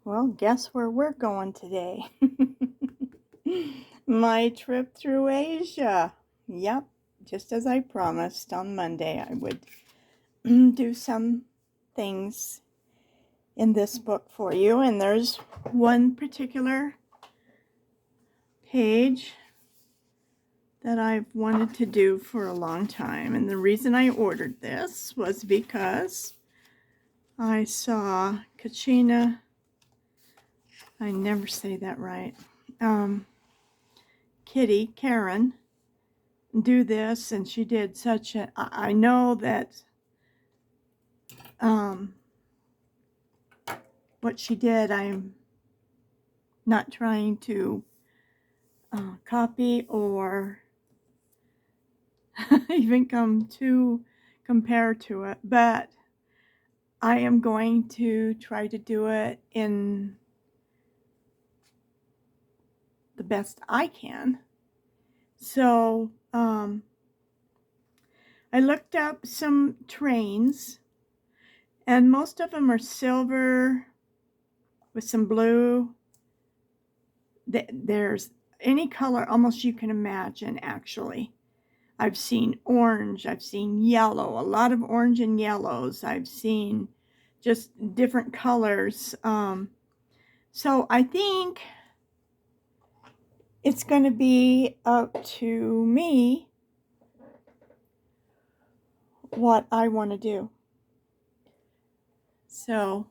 Well, guess where we're going today? My trip through Asia. Yep, just as I promised on Monday, I would do some things in this book for you. And there's one particular page that I've wanted to do for a long time. And the reason I ordered this was because I saw Kachina, I never say that right, Kitty, Karen, do this, and she did such a, I know that what she did, I'm not trying to copy or even come to compare to it, but I am going to try to do it in the best I can. So I looked up some trains, and most of them are silver with some blue. There's any color almost you can imagine, actually. I've seen orange, I've seen yellow, a lot of orange and yellows. I've seen just different colors. So I think it's going to be up to me what I want to do. So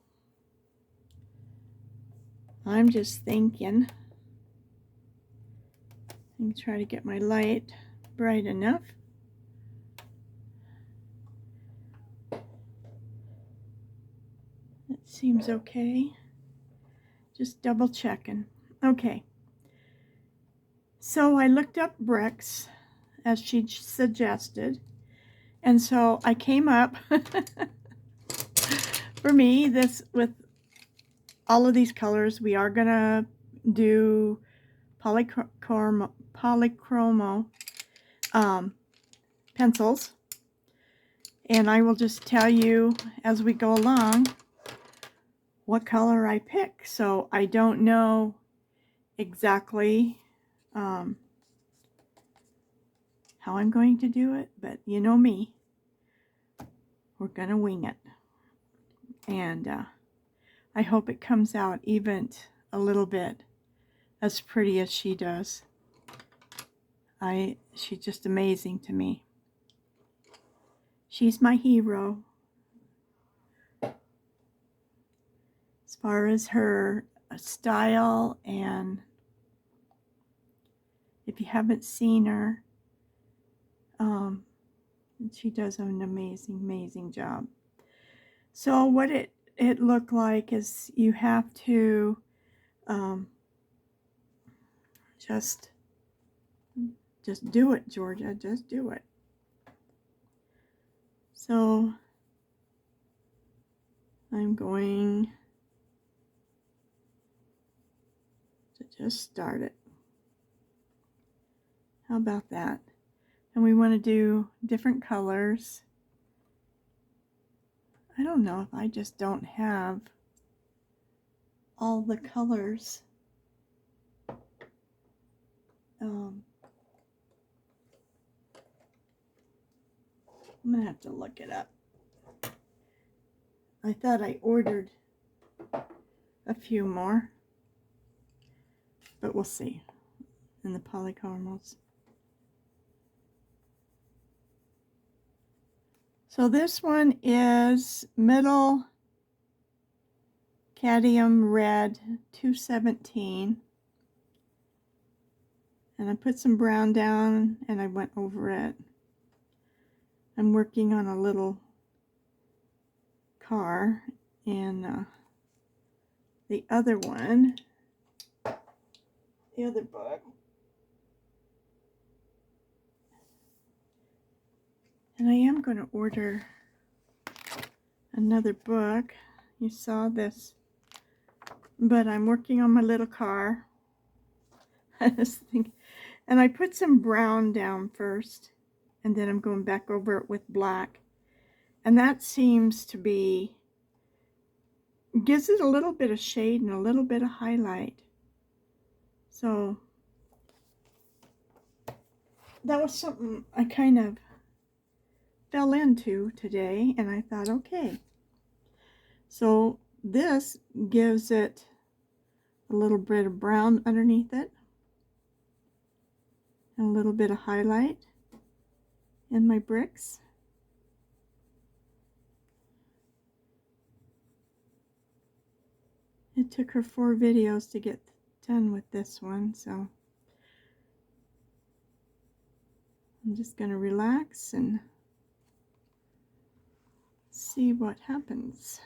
I'm just thinking, I'm try to get my light bright enough. That seems okay. Just double checking. Okay. So I looked up bricks as she suggested. And so I came up for me, this with all of these colors, we are gonna do polychromo pencils. And I will just tell you as we go along what color I pick. So I don't know exactly how I'm going to do it, but you know me, we're gonna wing it. And I hope it comes out even a little bit as pretty as she does. She's just amazing to me. She's my hero. As far as her style, and if you haven't seen her, she does an amazing job. So what it looked like is you have to just do it, Georgia. Just do it. So I'm going to just start it. How about that? And we want to do different colors. I don't know if I just don't have all the colors. I'm going to have to look it up. I thought I ordered a few more, but we'll see in the polycaramels. So this one is Middle Cadmium Red 217. And I put some brown down and I went over it. I'm working on a little car, and the other one, the other book, and I am going to order another book. You saw this, but I'm working on my little car. I was thinking, and I put some brown down first, and then I'm going back over it with black, and that seems to be gives it a little bit of shade and a little bit of highlight. So that was something I kind of fell into today, and I thought, okay. So this gives it a little bit of brown underneath it, and a little bit of highlight in my bricks. It took her 4 videos to get done with this one, so I'm just going to relax and see what happens.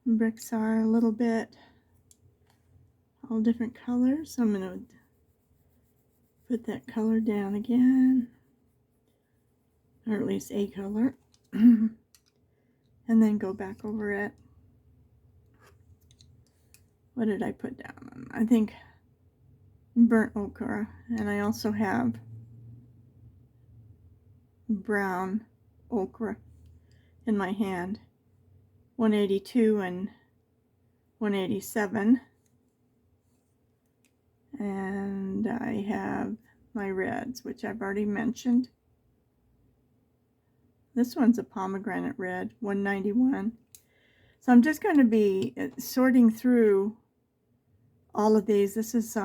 Bricks are a little bit all different colors, so I'm going to put that color down again, or at least a color, and then go back over it. What did I put down? I think burnt ochre, and I also have brown ochre in my hand, 182 and 187, and I have my reds, which I've already mentioned. This one's a pomegranate red, 191. So I'm just going to be sorting through all of these. This is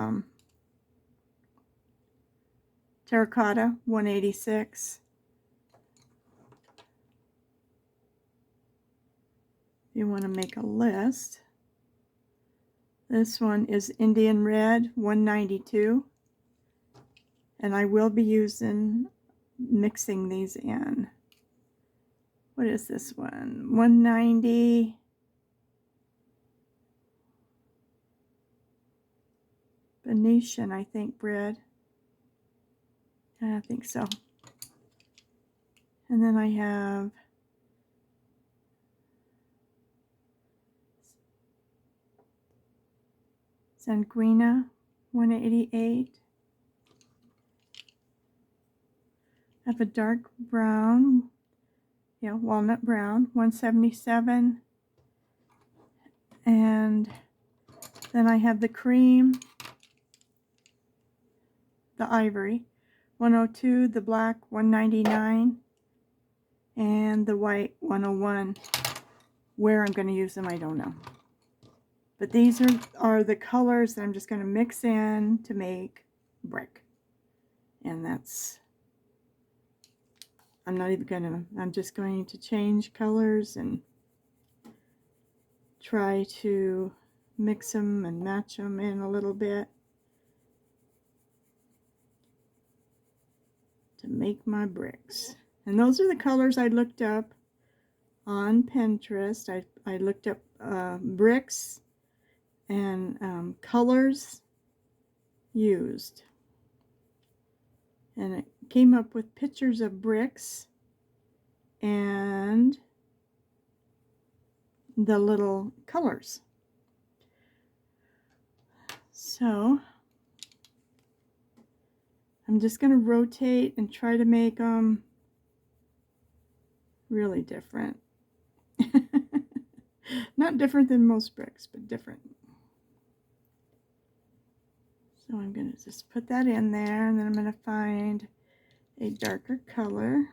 terracotta, 186. If you want to make a list. This one is Indian red, 192. And I will be mixing these in. What is this one? 190. Venetian, I think, bread. I think so. And then I have Sanguina, 188. I have a dark brown, walnut brown, 177. And then I have the cream, the ivory, 102, the black, 199, and the white, 101. Where I'm going to use them, I don't know. But these are the colors that I'm just going to mix in to make brick. And that's, I'm just going to change colors and try to mix them and match them in a little bit to make my bricks. And those are the colors I looked up on Pinterest. I looked up bricks and colors used, and it came up with pictures of bricks and the little colors. So I'm just going to rotate and try to make them really different. Not different than most bricks, but different. So I'm going to just put that in there, and then I'm going to find a darker color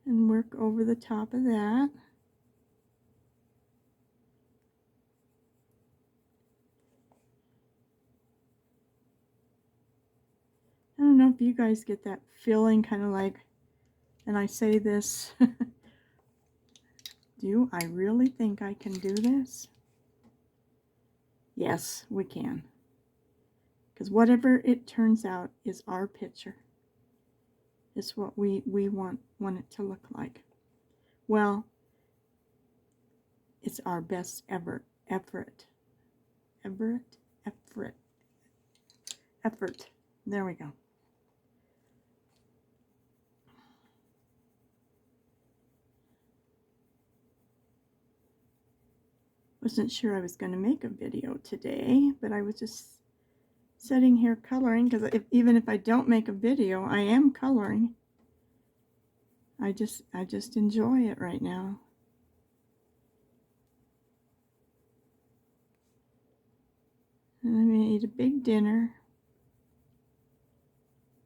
and work over the top of that. I don't know if you guys get that feeling, kind of like, and I say this, do I really think I can do this? Yes, we can. Because whatever it turns out is our picture. It's what we want it to look like. Well, it's our best effort. There we go. Wasn't sure I was going to make a video today, but I was just sitting here coloring because even if I don't make a video, I am coloring. I just enjoy it right now. And I made a big dinner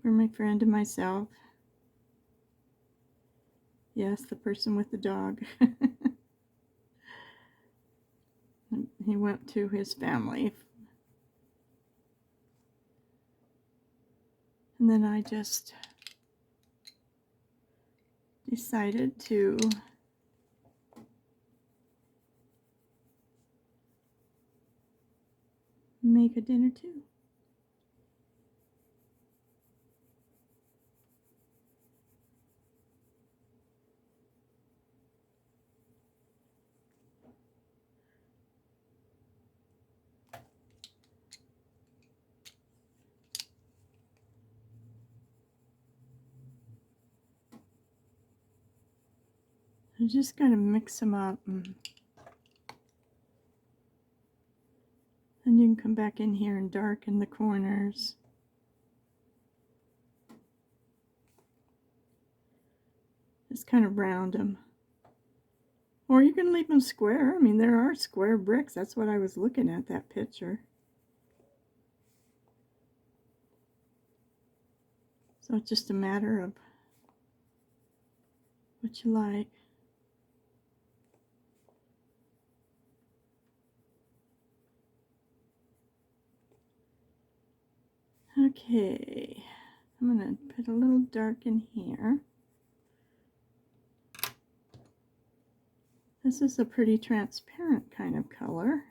for my friend and myself. Yes, the person with the dog. He went to his family. And then I just decided to make a dinner too. I'm just going to mix them up. And you can come back in here and darken the corners. Just kind of round them. Or you can leave them square. I mean, there are square bricks. That's what I was looking at, that picture. So it's just a matter of what you like. Okay, I'm going to put a little dark in here. This is a pretty transparent kind of color.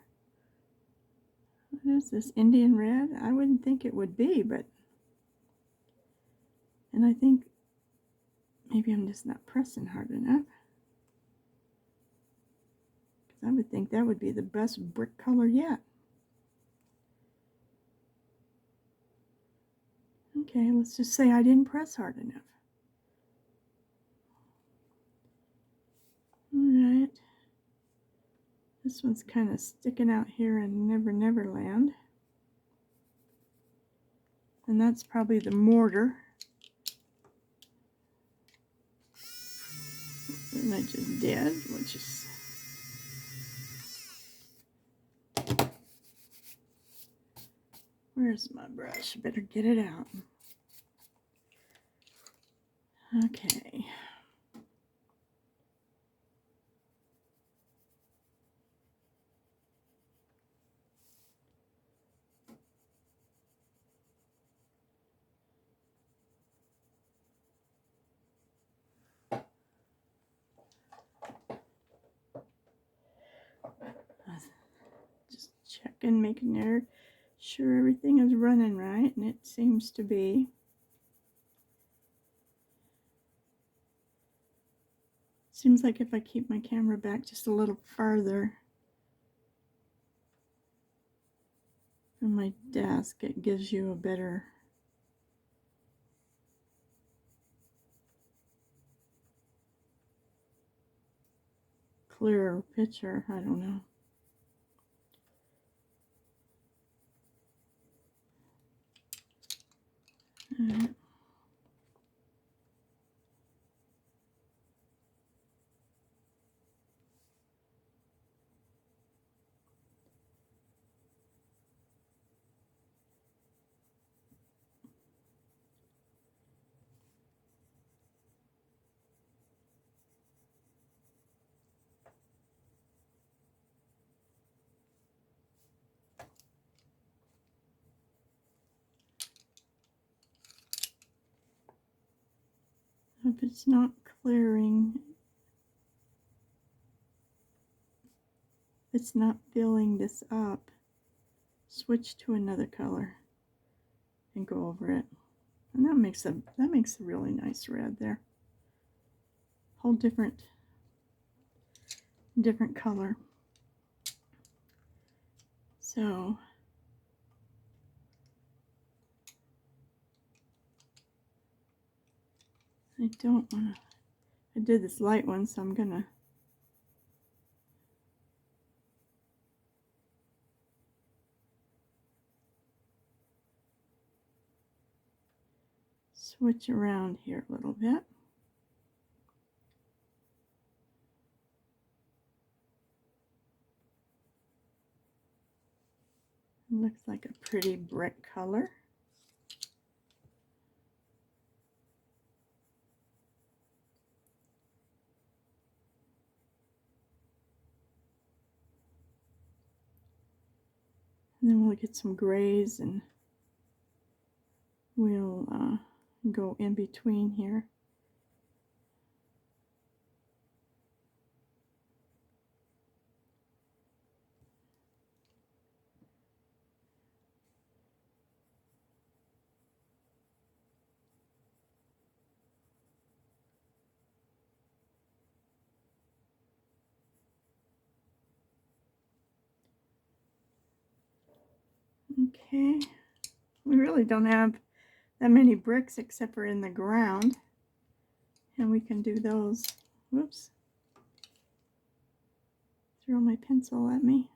What is this, Indian red? I wouldn't think it would be, but... And I think maybe I'm just not pressing hard enough. Because I would think that would be the best brick color yet. Okay, let's just say I didn't press hard enough. Alright. This one's kind of sticking out here in Never Never Land. And that's probably the mortar. And I just did, which is... Where's my brush? Better get it out. Okay. Just checking, making sure everything is running right, and it seems to be. Seems like if I keep my camera back just a little farther from my desk, it gives you a better clearer picture. I don't know. All right. If it's not clearing, if it's not filling this up, switch to another color and go over it. And that makes a really nice red there. Whole different color. So I don't want to, I did this light one, so I'm gonna switch around here a little bit. It looks like a pretty brick color. And then we'll get some grays and we'll go in between here. Okay, we really don't have that many bricks except for in the ground, and we can do those. Whoops, throw my pencil at me.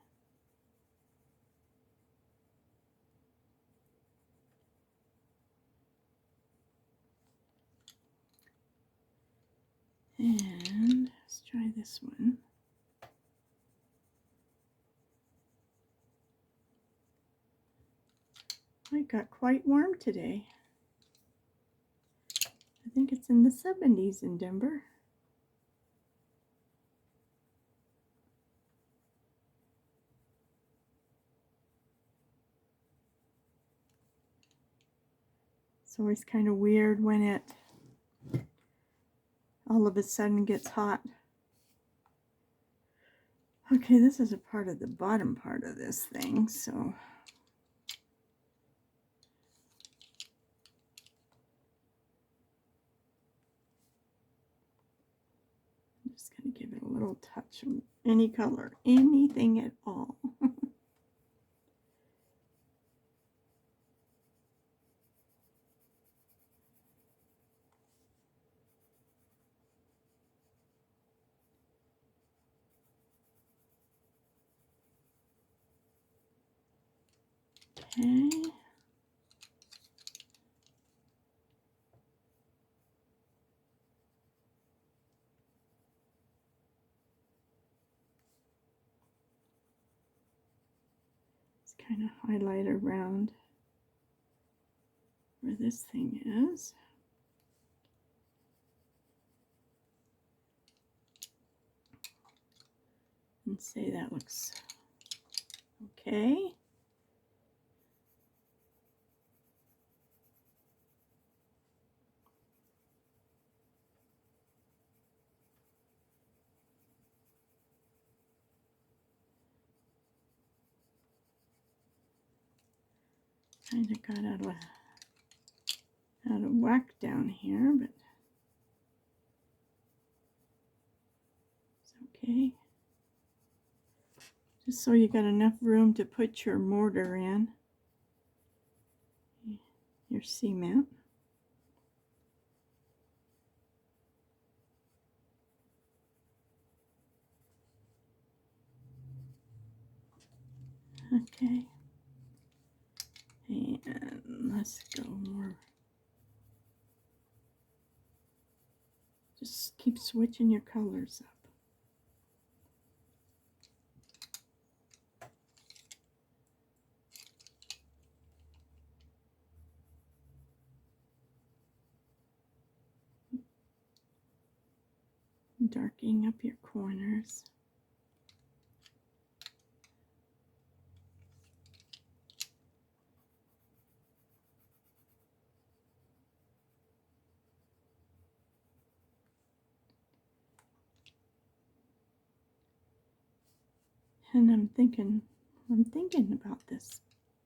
And let's try this one. It got quite warm today. I think it's in the 70s in Denver. It's always kind of weird when it all of a sudden gets hot. Okay, this is a part of the bottom part of this thing, so I'm just going to give it a little touch of any color, anything at all. Okay. Let's kind of highlight around where this thing is. And say that looks okay. Kind of got out of whack down here, but it's okay. Just so you got enough room to put your mortar in, your cement. Okay. And let's go more. Just keep switching your colors up. Darkening up your corners. And I'm thinking about this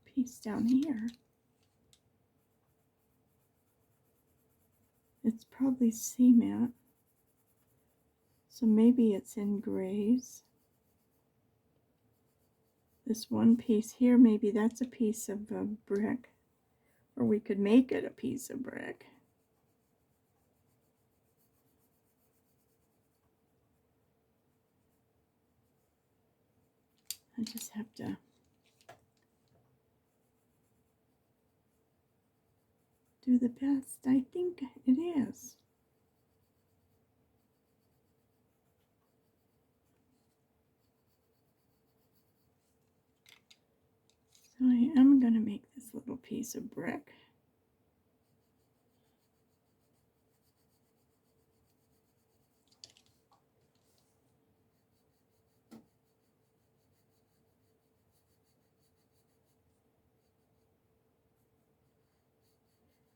piece down here. It's probably cement, so maybe it's in grays. This one piece here, maybe that's a piece of a brick, or we could make it a piece of brick. I just have to do the best. I think it is. So I am going to make this little piece of brick.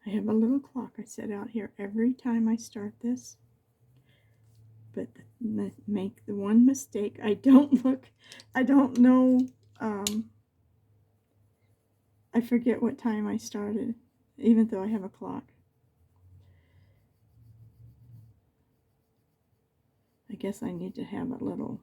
I have a little clock I set out here every time I start this. But make the one mistake. I don't know, I forget what time I started, even though I have a clock. I guess I need to have a little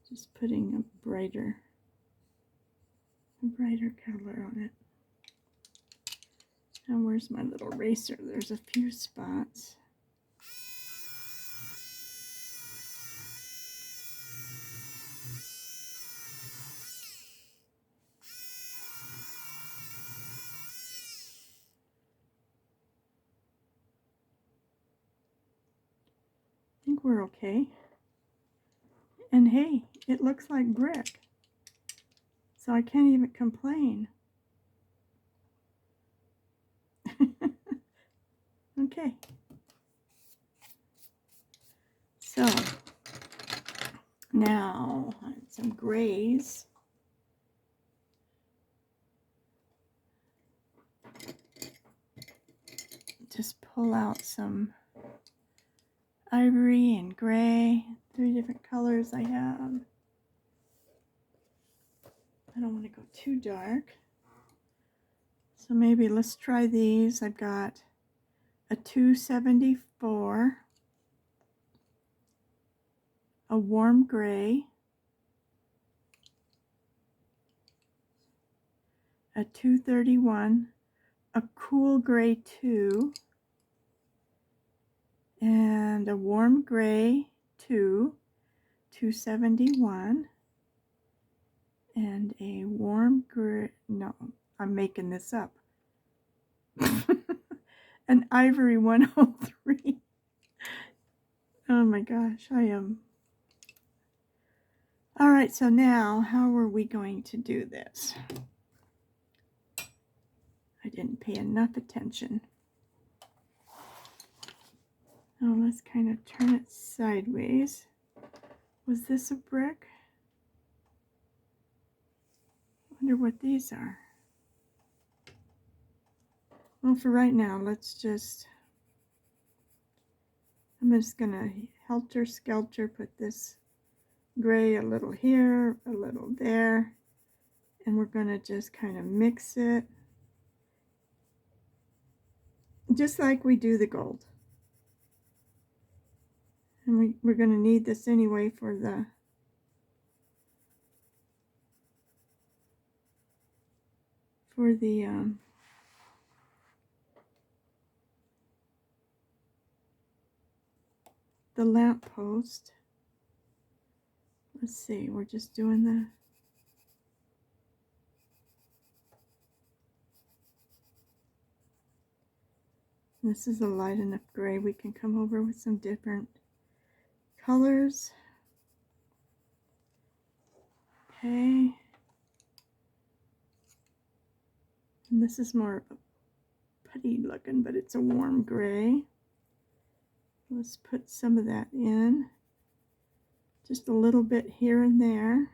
just putting a brighter color on it. Now where's my little eraser? There's a few spots. I think we're okay. And hey, it looks like brick. So I can't even complain. Okay. So now some grays. Just pull out some ivory and gray, 3 different colors I have. I don't want to go too dark. So maybe let's try these. I've got a 274, a warm gray, a 231, a cool gray 2, and a warm gray 2, 271, and a warm gray, no, I'm making this up, an ivory 103. Oh my gosh, I am. All right, so now how are we going to do this? I didn't pay enough attention. Now let's kind of turn it sideways. Was this a brick? I wonder what these are. Well, for right now, I'm just gonna helter-skelter put this gray a little here, a little there, and we're gonna just kind of mix it, just like we do the gold. And we're gonna need this anyway for the lamp post. Let's see, we're just doing this is a light enough gray. We can come over with some different colors. Okay. And this is more of a putty looking, but it's a warm gray. Let's put some of that in. Just a little bit here and there.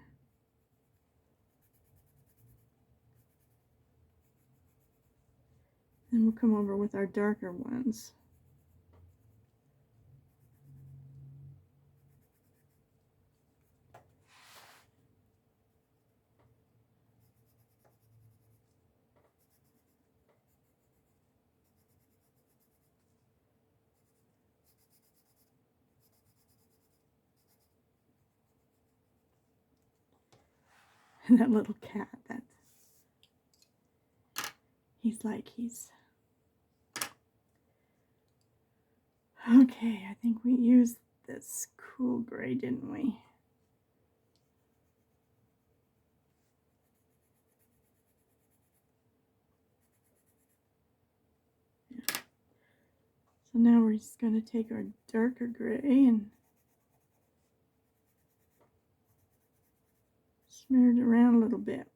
Then we'll come over with our darker ones. And that little cat, he's okay. I think we used this cool gray, didn't we? Yeah. So now we're just going to take our darker gray and smear it around a little bit.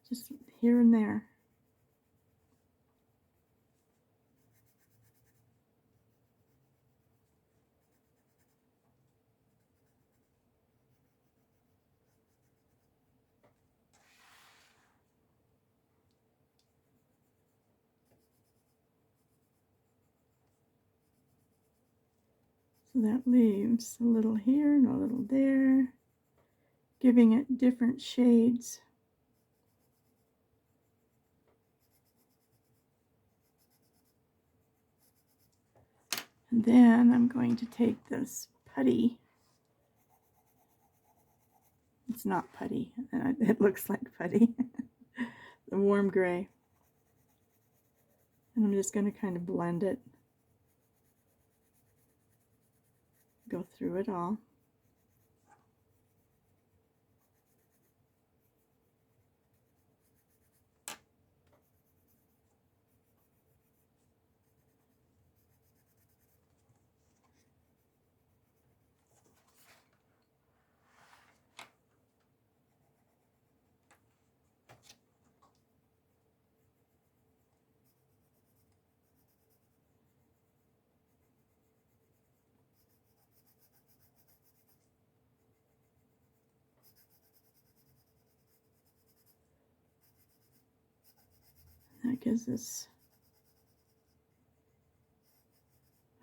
Just here and there. So that leaves a little here and a little there, giving it different shades. And then I'm going to take this putty. It's not putty. It looks like putty. The warm gray. And I'm just going to kind of blend it. Go through it all. That gives us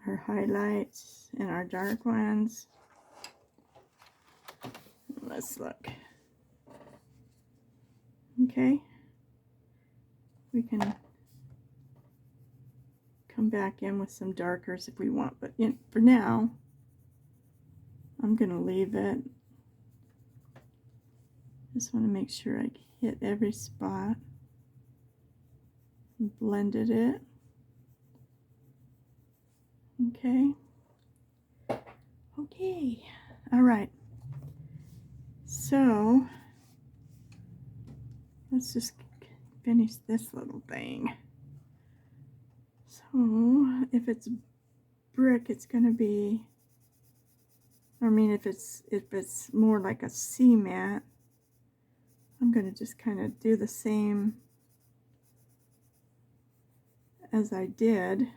our highlights and our dark ones. Let's look. Okay. We can come back in with some darkers if we want, but for now, I'm going to leave it. Just want to make sure I hit every spot. Blended it. Okay. Okay. All right. So let's just finish this little thing. So if it's brick, it's going to be, I mean, if it's more like a cement, I'm going to just kind of do the same as I did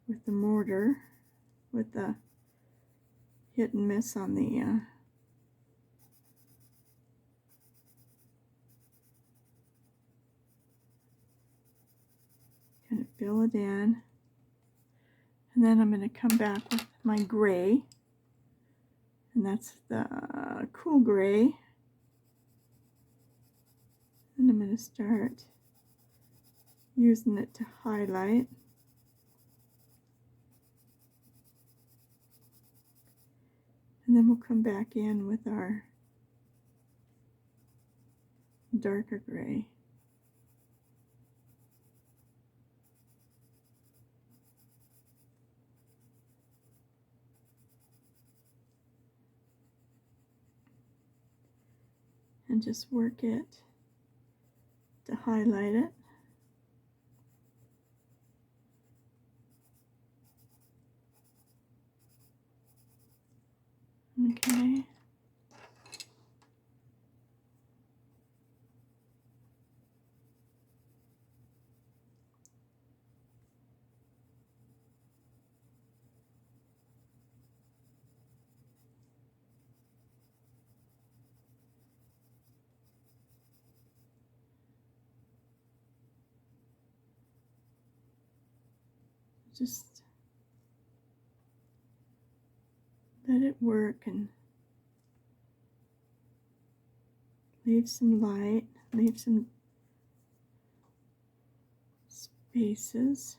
with the mortar, with the hit and miss on the kind of fill it in, and then I'm going to come back with my gray, and that's the cool gray, and I'm going to start using it to highlight. And then we'll come back in with our darker gray. And just work it to highlight it. Okay. Just let it work and leave some light, leave some spaces.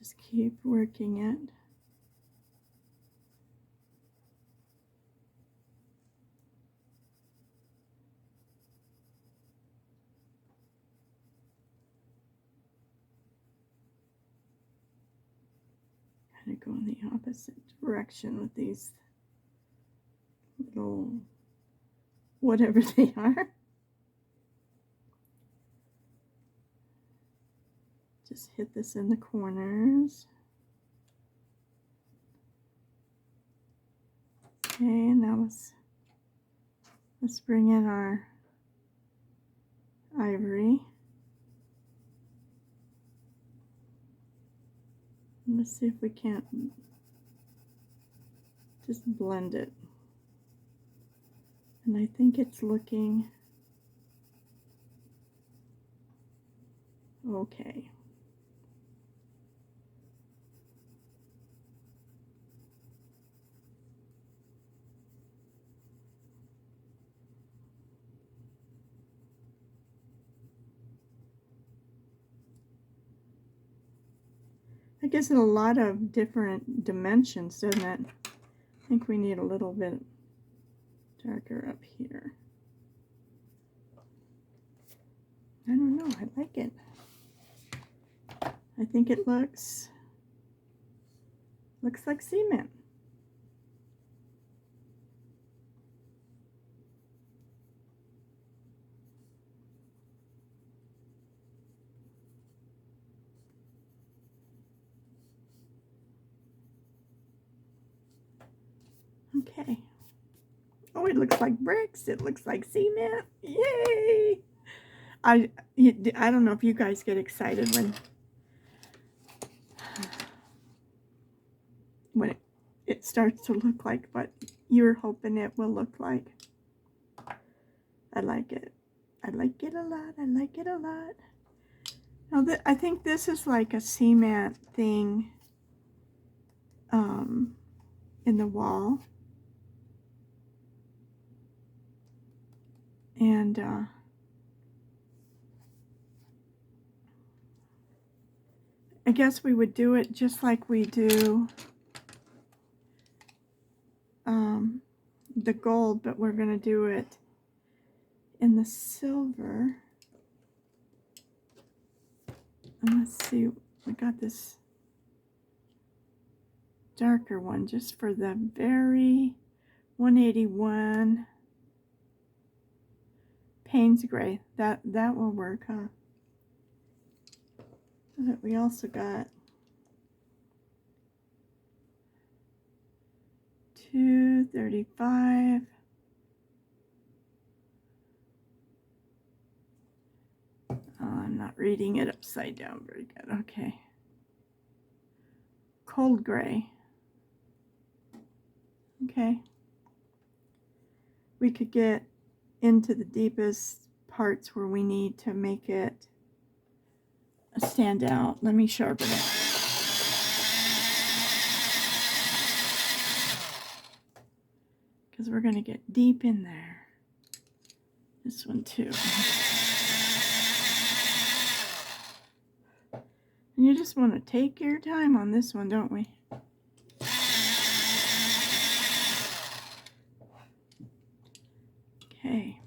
Just keep working it. Kind of go in the opposite direction with these little whatever they are. Just hit this in the corners. Okay, now let's bring in our ivory. Let's see if we can't just blend it. And I think it's looking okay. It gives it a lot of different dimensions, doesn't it? I think we need a little bit darker up here. I don't know, I like it. I think it looks like cement. Okay. Oh, it looks like bricks. It looks like cement. Yay! I don't know if you guys get excited when it starts to look like what you're hoping it will look like. I like it. I like it a lot. I like it a lot. Now, I think this is like a cement thing in the wall. And I guess we would do it just like we do the gold, but we're going to do it in the silver. And let's see, I got this darker one just for the very 181 Payne's gray. That will work, huh? But we also got 235. I'm not reading it upside down very good. Okay. Cold gray. Okay. We could get into the deepest parts where we need to make it stand out. Let me sharpen it. Because we're going to get deep in there. This one too. And you just want to take your time on this one, don't we? Okay.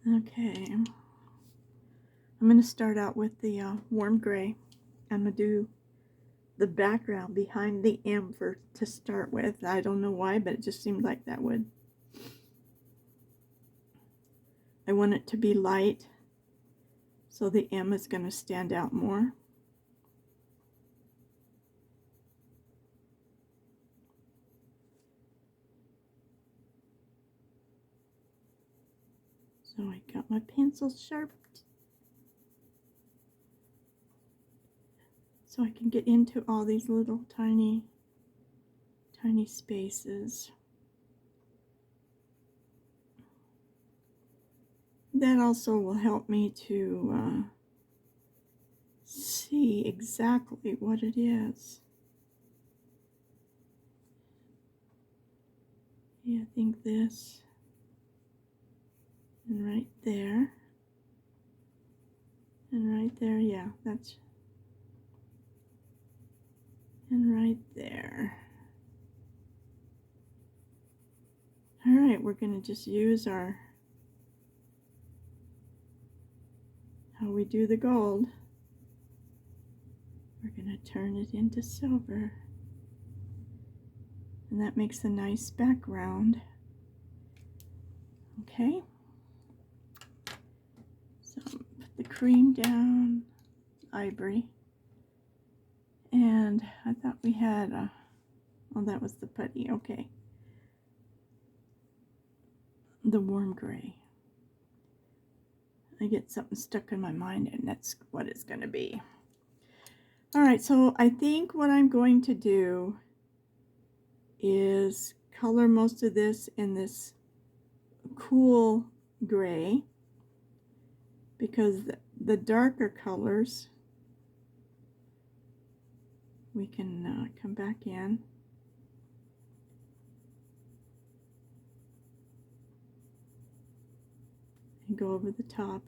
Okay. I'm going to start out with the warm gray. I'm going to do the background behind the M to start with. I don't know why, but it just seemed like that would. I want it to be light, so the M is going to stand out more. So I got my pencil sharp so I can get into all these little tiny spaces. That also will help me to see exactly what it is. Yeah, I think this, and right there, and right there, yeah, that's, and right there. All right, we're going to just use our, how we do the gold. We're going to turn it into silver. And that makes a nice background. Okay. So put the cream down, ivory. And I thought we had a, oh, that was the putty, okay. The warm gray. I get something stuck in my mind, and that's what it's going to be. All right, so I think what I'm going to do is color most of this in this cool gray, because the darker colors we can come back in and go over the top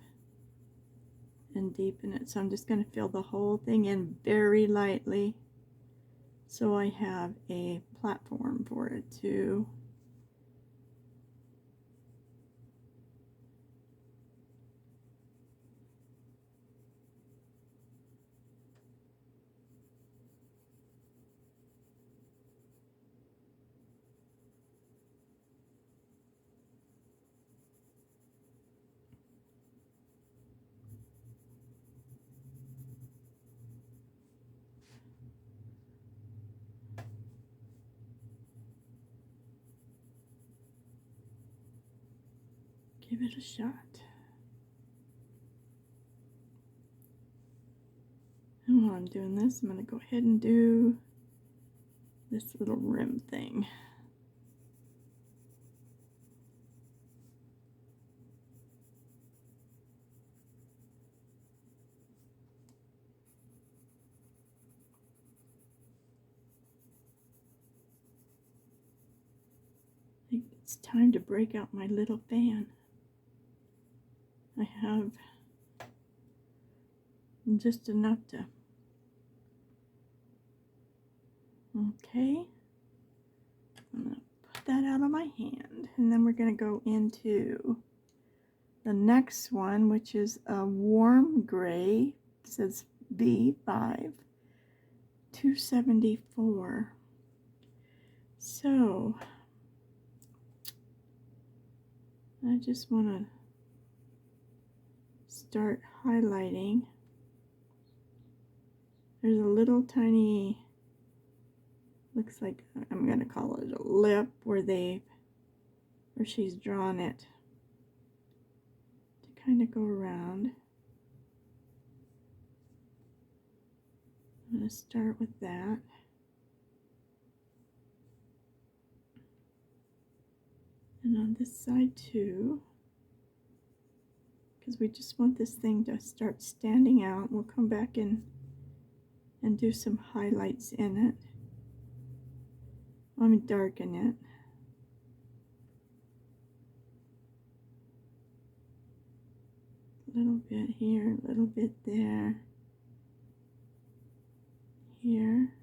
and deepen it. So I'm just going to fill the whole thing in very lightly so I have a platform for it to give it a shot. And while I'm doing this, I'm going to go ahead and do this little rim thing. I think it's time to break out my little fan. I have just enough to, okay. I'm going to put that out of my hand, and then we're going to go into the next one, which is a warm gray. It says B5 274. So I just want to start highlighting. There's a little tiny, looks like, I'm going to call it a lip, where she's drawn it to kind of go around. I'm going to start with that. And on this side too, because we just want this thing to start standing out. We'll come back in and do some highlights in it. Let me darken it. A little bit here, a little bit there, here.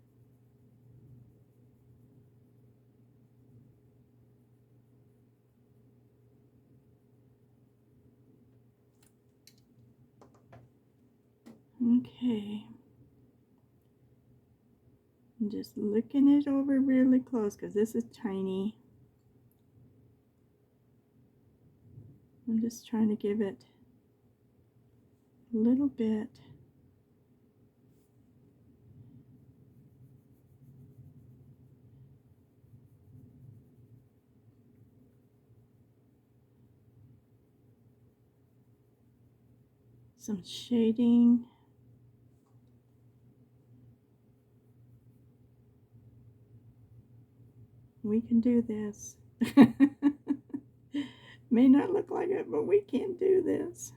Okay. I'm just looking it over really close because this is tiny. I'm just trying to give it a little bit. Some shading. We can do this. May not look like it, but we can do this.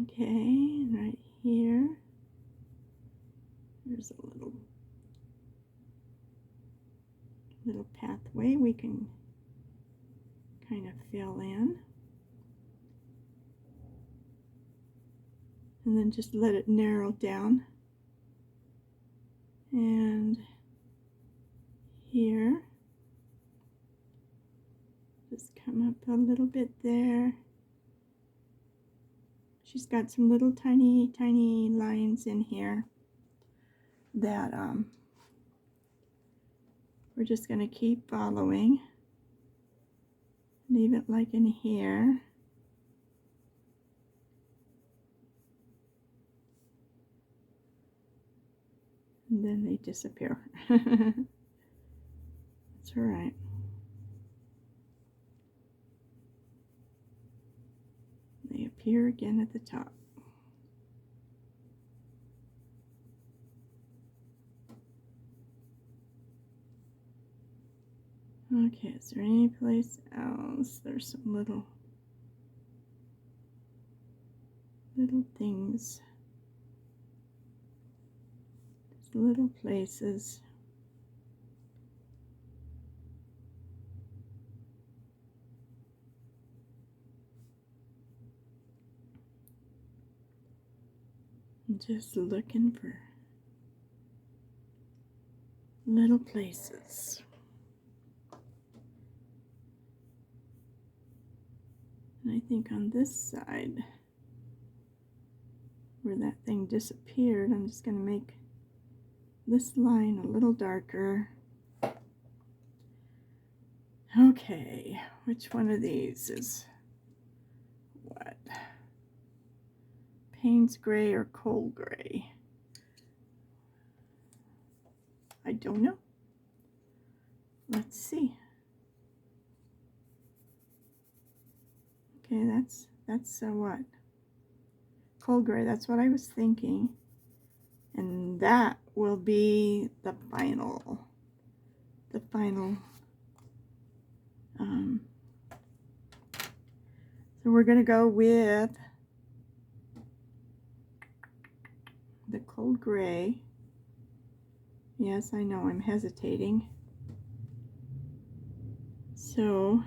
Okay, and right here, there's a little little pathway we can kind of fill in. And then just let it narrow down. And here, just come up a little bit there. She's got some little tiny lines in here that we're just going to keep following. Leave it like in here. And then they disappear. That's all right. They appear again at the top. Okay, is there any place else? There's some little things. Just little places. I'm just looking for little places. And I think on this side, where that thing disappeared, I'm just going to make this line a little darker. Okay, which one of these is what? Payne's gray or coal gray? I don't know. Let's see. Okay, that's what? Coal gray, that's what I was thinking. And that will be the final. So we're going to go with the coal gray. Yes, I know, I'm hesitating. So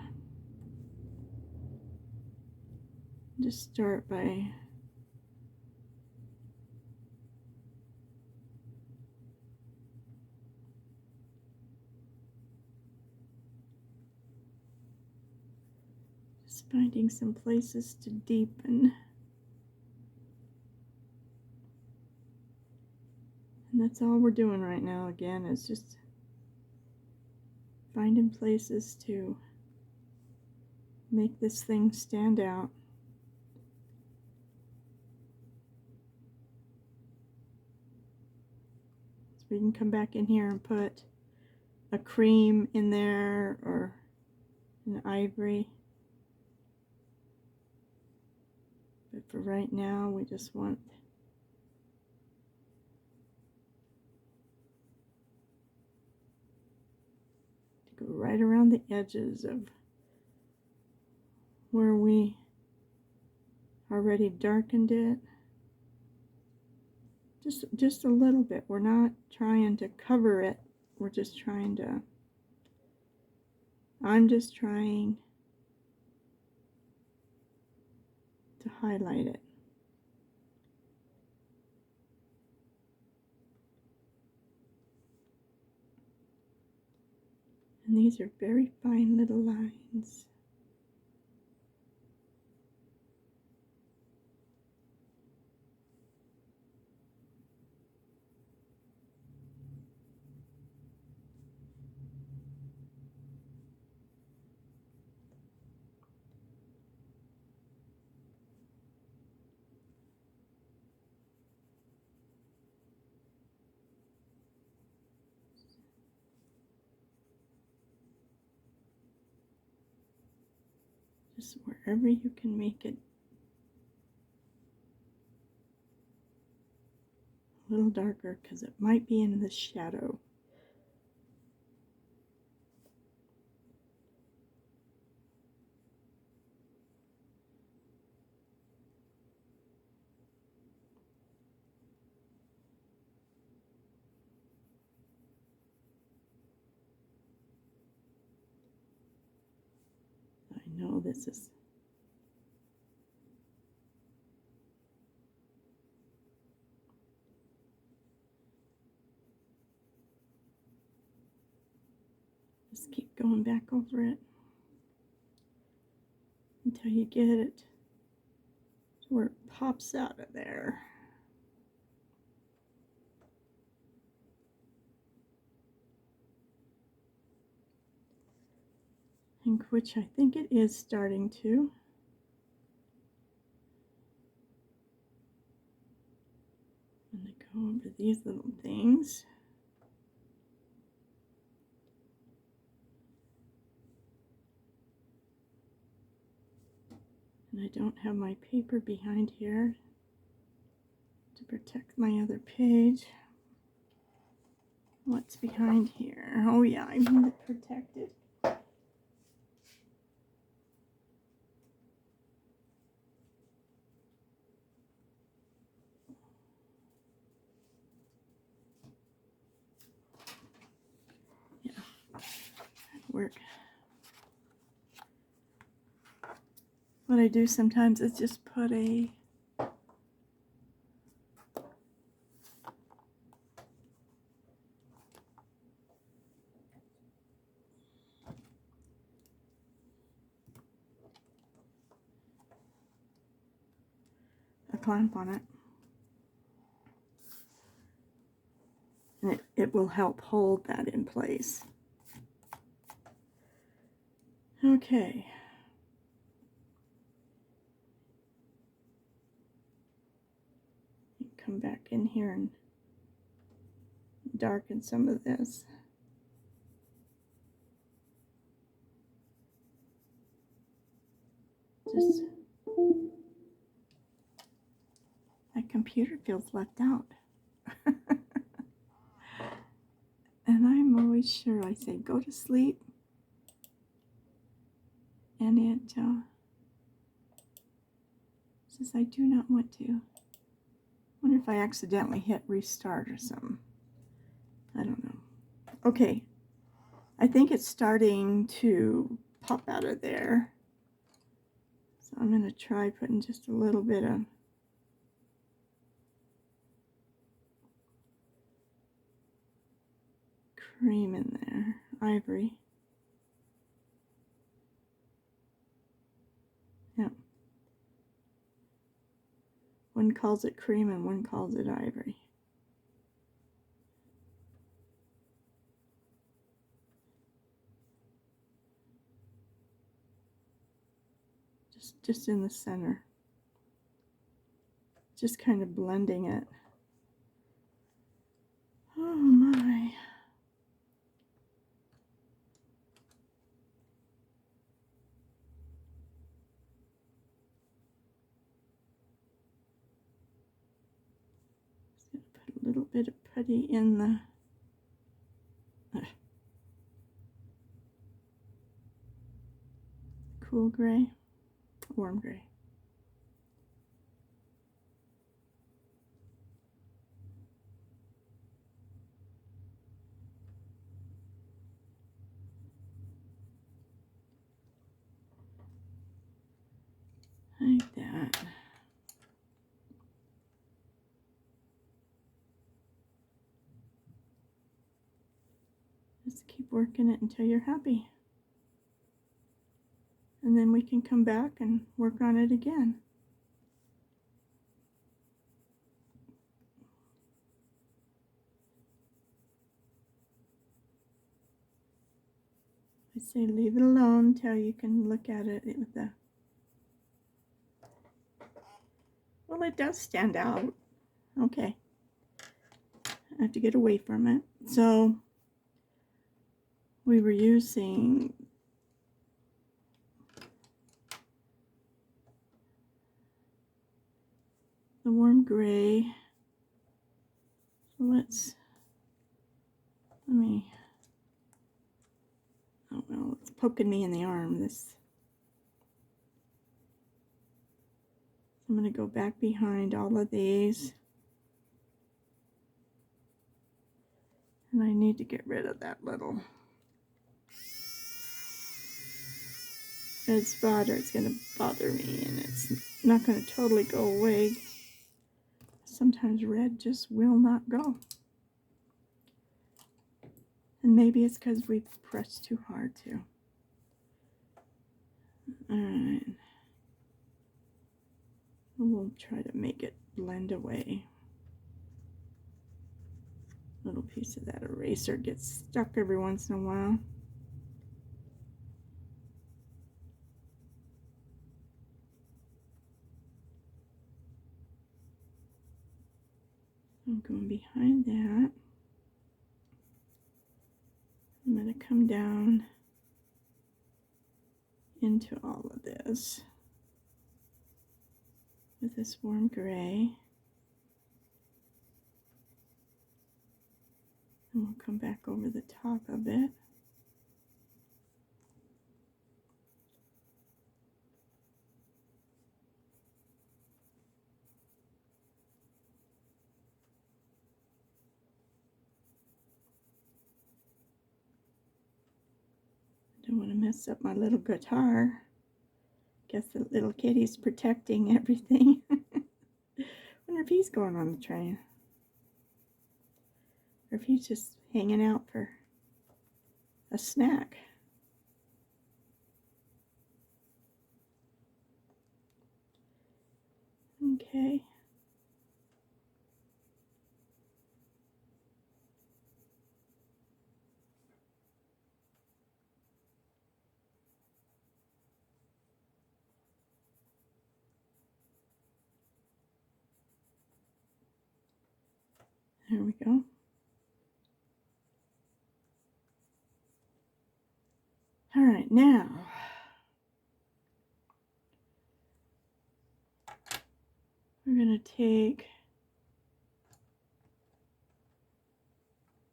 just start by just finding some places to deepen. And that's all we're doing right now, again, is just finding places to make this thing stand out. So we can come back in here and put a cream in there or an ivory. But for right now, we just want to go right around the edges of where we already darkened it. Just a little bit. We're not trying to cover it. We're just trying to, I'm just trying to highlight it. And these are very fine little lines. Just wherever you can make it a little darker, because it might be in the shadow. know this is... Just keep going back over it until you get it to where it pops out of there. Which I think it is starting to. I'm going to go over these little things. And I don't have my paper behind here to protect my other page. What's behind here? Oh yeah, I need it protected. Yeah, that'll work. What I do sometimes is just put a clamp on it, and it will help hold that in place. Okay. Come back in here and darken some of this. Just, my computer feels left out. And I'm always sure, I say go to sleep, and it says I do not want to. Wonder if I accidentally hit restart or something. I don't know. Okay, I think it's starting to pop out of there. So I'm going to try putting just a little bit of cream in there, ivory. Yeah. One calls it cream and one calls it ivory. Just in the center. Just kind of blending it. Oh my. Just gonna put a little bit of putty in the cool gray, warm gray. Like that. Just keep working it until you're happy. And then we can come back and work on it again. I say leave it alone until you can look at it with the... Well, it does stand out. Okay. I have to get away from it. So we were using the warm gray. So let me, oh well, it's poking me in the arm. This. I'm going to go back behind all of these. And I need to get rid of that little red spot or it's going to bother me, and it's not going to totally go away. Sometimes red just will not go. And maybe it's because we've pressed too hard too. Alright. We'll try to make it blend away. A little piece of that eraser gets stuck every once in a while. I'm going behind that. I'm going to come down into all of this with this warm gray. And we'll come back over the top of it. Don't want to mess up my little guitar. Guess the little kitty's protecting everything. Wonder if he's going on the train. Or if he's just hanging out for a snack. Okay. There we go. All right, now we're going to take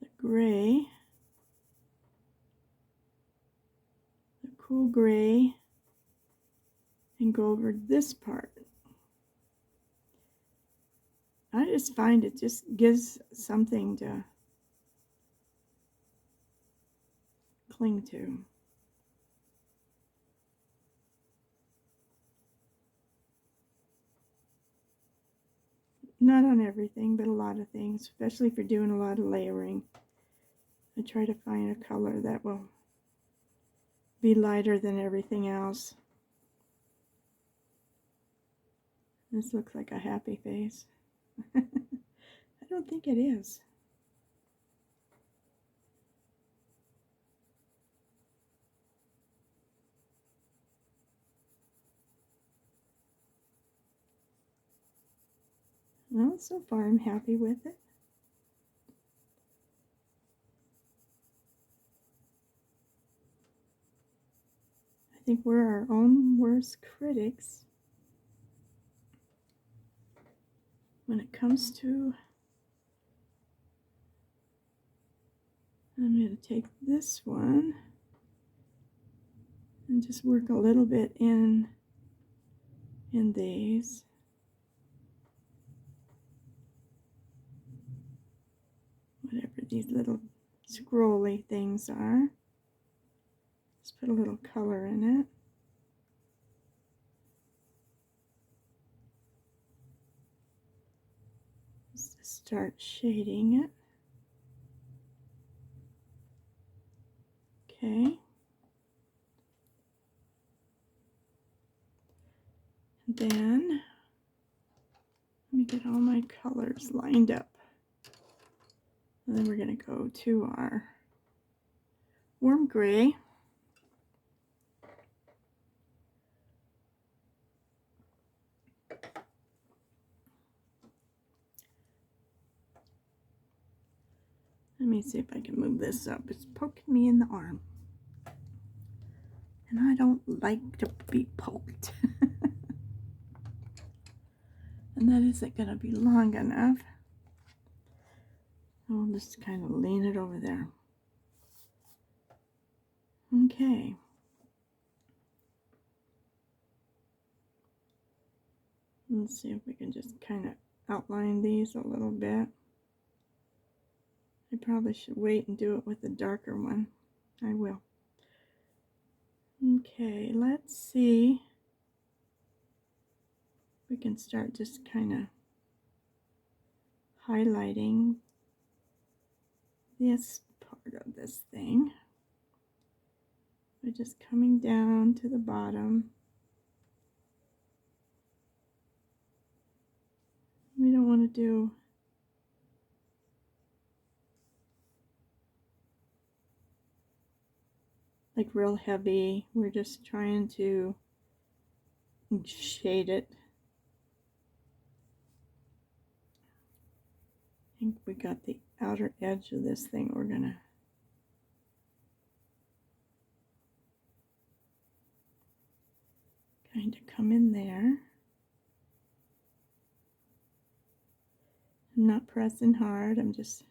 the gray, the cool gray, and go over this part. I just find it just gives something to cling to. Not on everything, but a lot of things, especially if you're doing a lot of layering. I try to find a color that will be lighter than everything else. This looks like a happy face. I don't think it is. Well, so far I'm happy with it. I think we're our own worst critics when it comes to... I'm going to take this one and just work a little bit in these. Whatever these little scrolly things are. Just put a little color in it. Just start shading it. Okay. Then let me get all my colors lined up. And then we're going to go to our warm gray. Let me see if I can move this up. It's poking me in the arm. And I don't like to be poked. And that isn't going to be long enough. I'll just kind of lean it over there. Okay. Let's see if we can just kind of outline these a little bit. I probably should wait and do it with the darker one. I will. Okay, let's see. We can start just kind of highlighting this part of this thing. We're just coming down to the bottom. We don't want to do like real heavy. We're just trying to shade it. I think we got the outer edge of this thing. We're gonna kind of come in there. I'm not pressing hard, I'm just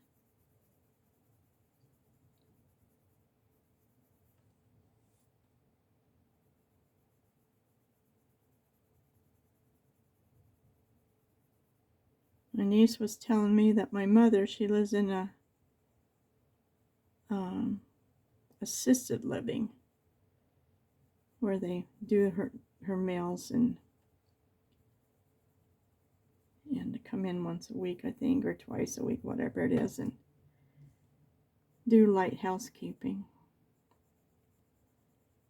my niece was telling me that my mother, she lives in a assisted living where they do her meals and come in once a week, I think, or twice a week, whatever it is, and do light housekeeping.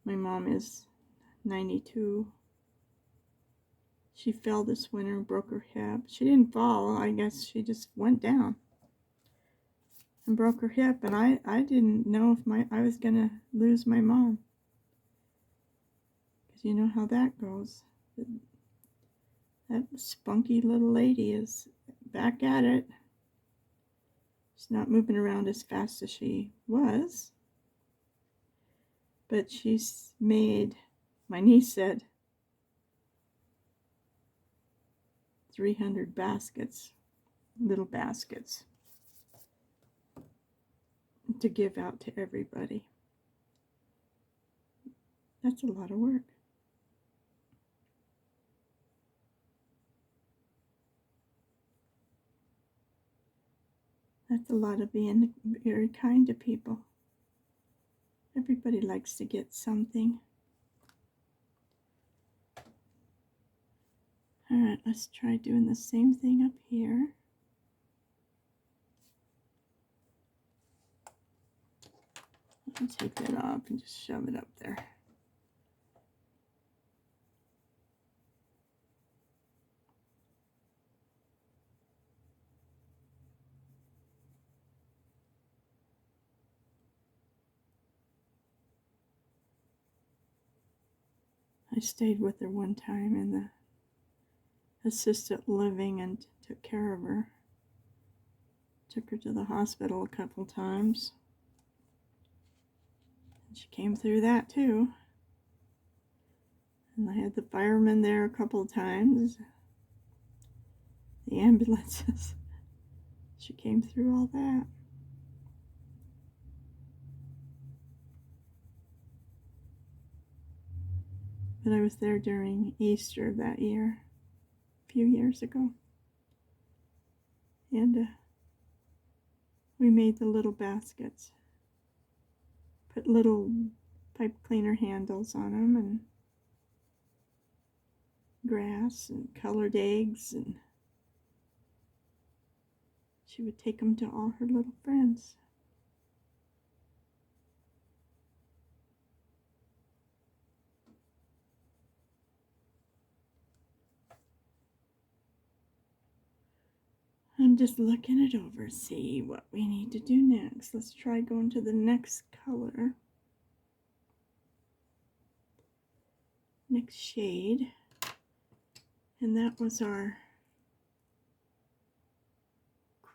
My mom is 92. She fell this winter and broke her hip. She didn't fall, I guess she just went down and broke her hip, and I didn't know if I was gonna lose my mom, because you know how that goes. That spunky little lady is back at it. She's not moving around as fast as she was, but she's made, my niece said, 300 baskets, little baskets, to give out to everybody. That's a lot of work. That's a lot of being very kind to people. Everybody likes to get something. Alright, let's try doing the same thing up here. I'll take that off and just shove it up there. I stayed with her one time in the assisted living and took care of her. Took her to the hospital a couple times. And she came through that too. And I had the firemen there a couple of times. The ambulances. She came through all that. But I was there during Easter that year, a few years ago. And we made the little baskets. Put little pipe cleaner handles on them, and grass and colored eggs, and she would take them to all her little friends. I'm just looking it over, see what we need to do next. Let's try going to the next color. Next shade. And that was our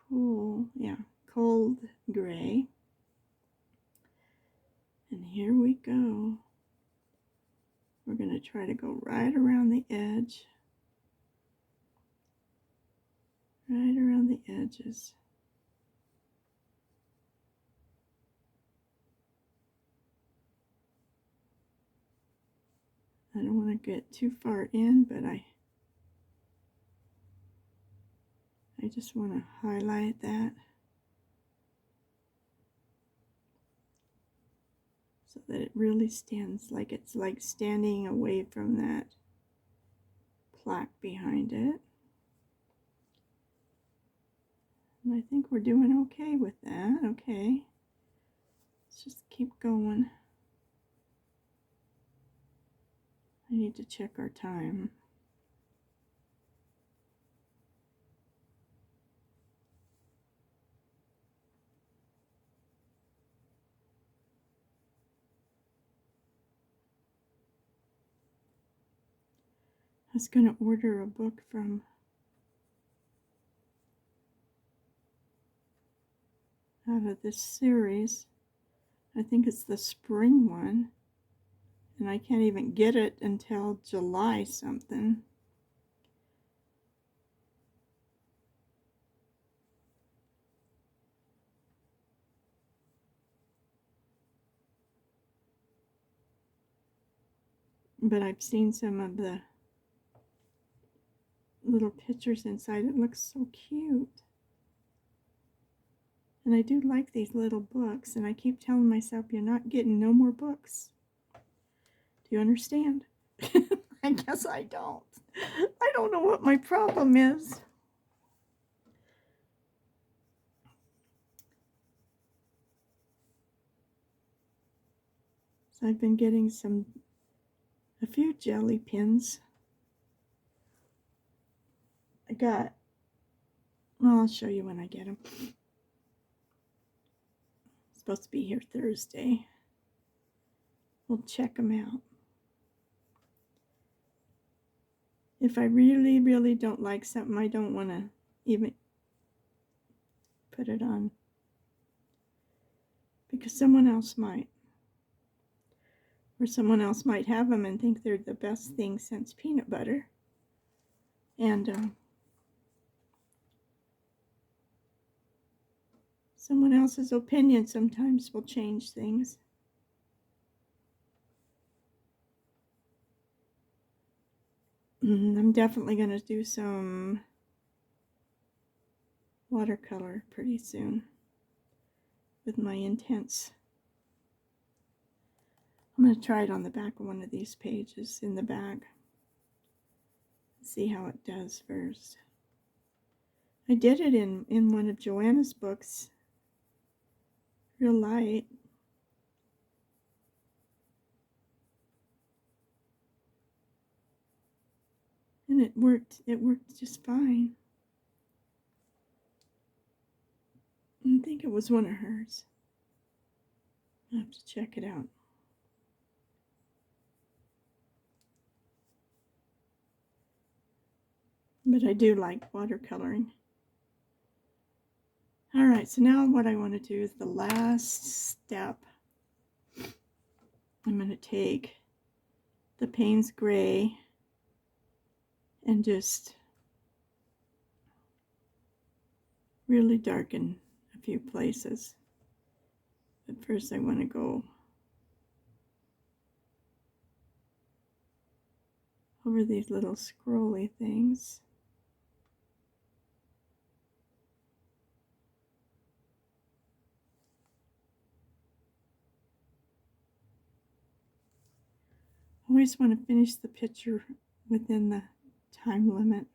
cold gray. And here we go. We're going to try to go right around the edge. Right around the edges. I don't want to get too far in, but I just want to highlight that. so that it really stands like it's like standing away from that plaque behind it. And I think we're doing okay with that. Okay. Let's just keep going. I need to check our time. I was going to order a book from out of this series. I think it's the spring one. And I can't even get it until July something. But I've seen some of the little pictures inside. It looks so cute. And I do like these little books. And I keep telling myself, you're not getting no more books. Do you understand? I guess I don't. I don't know what my problem is. So I've been getting a few jelly pins. Well, I'll show you when I get them. Supposed to be here Thursday. We'll check them out. If I really, really don't like something, I don't want to even put it on. Because someone else might. Or someone else might have them and think they're the best thing since peanut butter. And someone else's opinion sometimes will change things. I'm definitely going to do some watercolor pretty soon with my intense. I'm going to try it on the back of one of these pages in the back. See how it does first. I did it in one of Joanna's books, real light. And it worked just fine. I think it was one of hers. I'll have to check it out. But I do like watercoloring. All right, so now what I want to do is the last step. I'm going to take the Payne's Gray and just really darken a few places. But first I want to go over these little scrolly things. I always want to finish the picture within the time limit,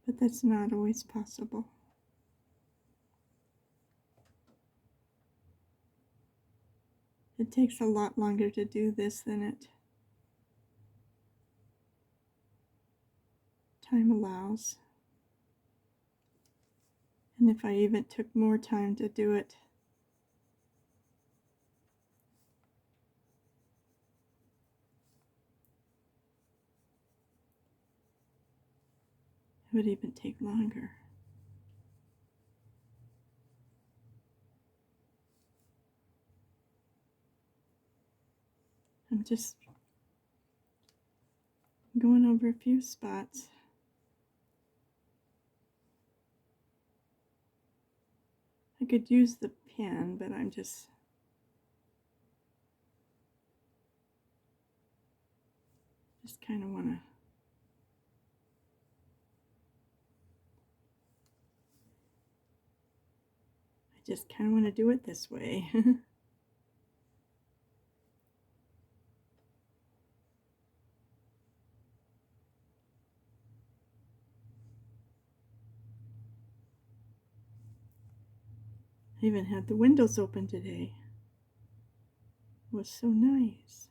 but that's not always possible. It takes a lot longer to do this than time allows. And if I even took more time to do it, it would even take longer. I'm just going over a few spots. I could use the pen, but I'm just kind of want to. I just kind of want to do it this way. I even had the windows open today. It was so nice.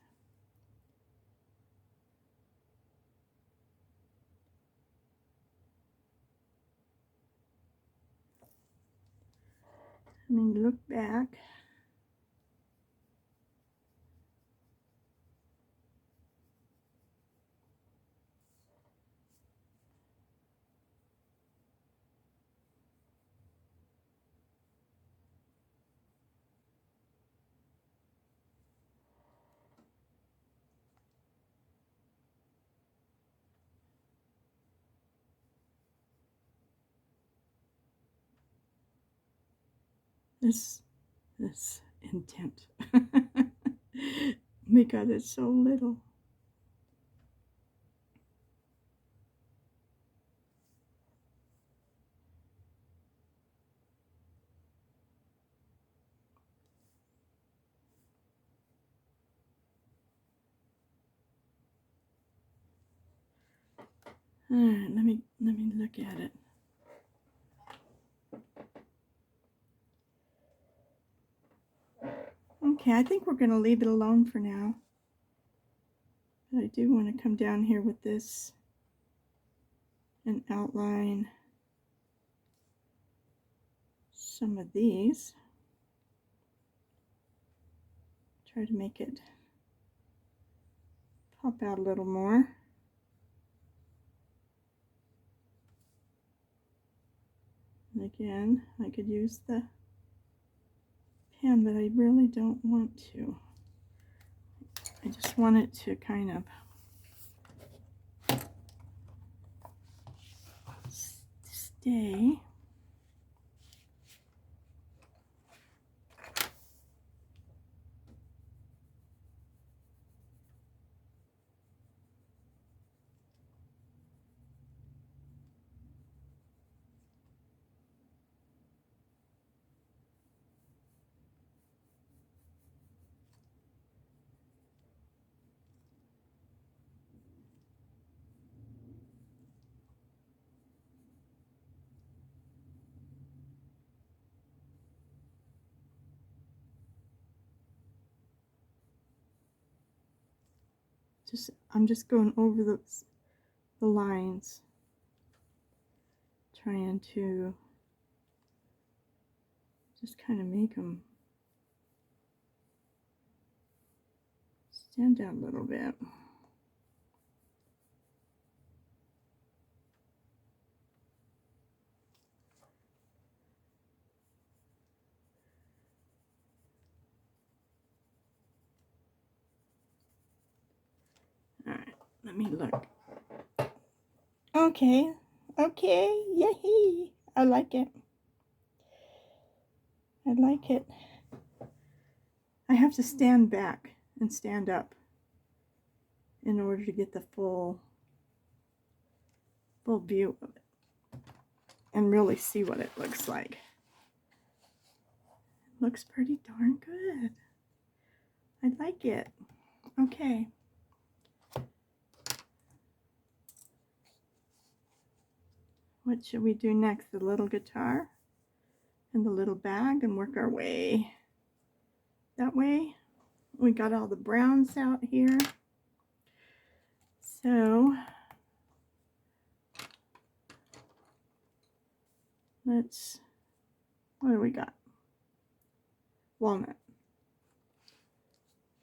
I mean, look back. This intent. Because it's so little. All right, let me look at it. Okay, I think we're going to leave it alone for now. But I do want to come down here with this and outline some of these. Try to make it pop out a little more. And again, I could use the pen, but I really don't want to. I just want it to kind of stay. I'm just going over the lines, trying to just kind of make them stand out a little bit. All right, let me look. Okay, yay! I like it. I like it. I have to stand back and stand up in order to get the full view of it and really see what it looks like. It looks pretty darn good. I like it. Okay. What should we do next? The little guitar and the little bag, and work our way that way. We got all the browns out here. So what do we got? Walnut.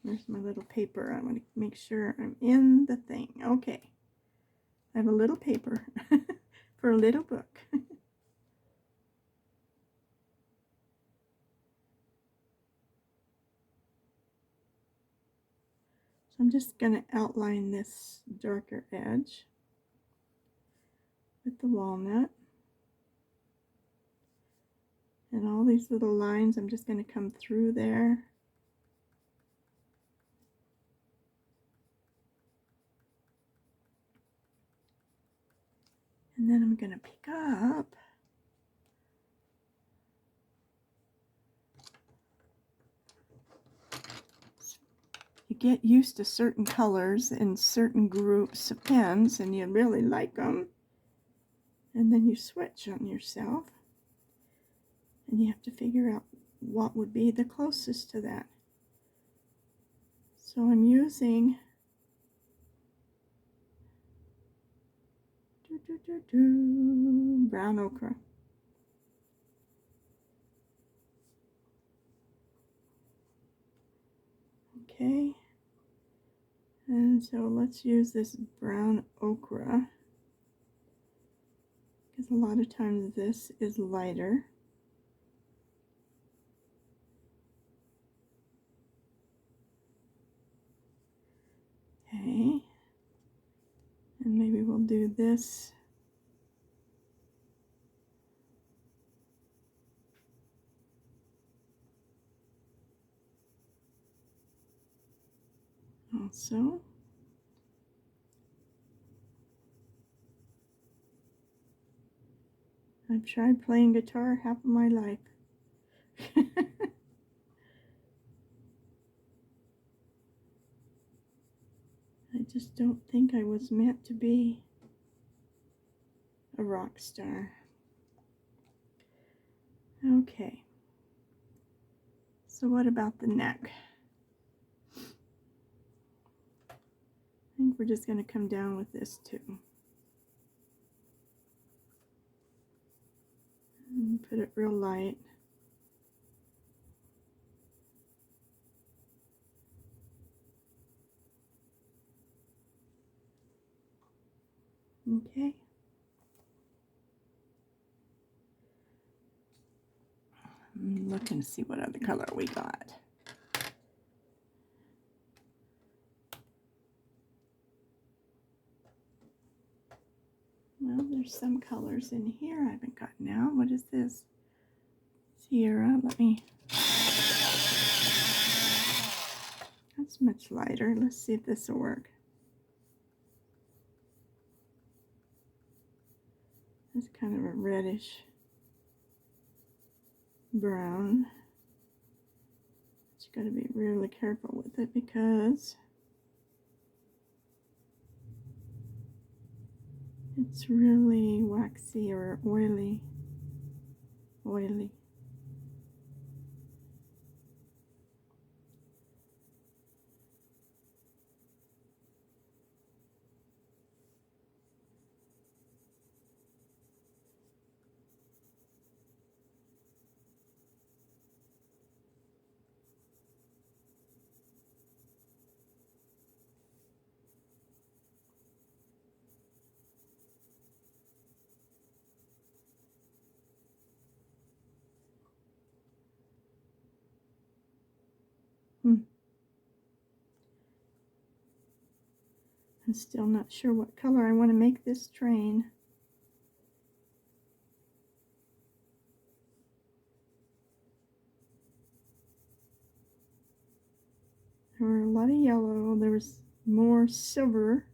Where's my little paper? I want to make sure I'm in the thing. Okay. I have a little paper for a little book. So I'm just going to outline this darker edge with the walnut. And all these little lines, I'm just going to come through there. And then I'm going to pick up get used to certain colors and certain groups of pens and you really like them, and then you switch on yourself and you have to figure out what would be the closest to that. So I'm using brown ochre. Okay, and so let's use this brown ochre because a lot of times this is lighter. Okay, and maybe we'll do this also. I've tried playing guitar half of my life. I just don't think I was meant to be a rock star. Okay, so what about the neck? I think we're just going to come down with this too. And put it real light. Okay. I'm looking to see what other color we got. Well, there's some colors in here I haven't gotten out. What is this? Sierra, let me... That's much lighter. Let's see if this will work. It's kind of a reddish brown. But you got to be really careful with it because it's really waxy or oily. I'm still not sure what color I want to make this train. There were a lot of yellow. There was more silver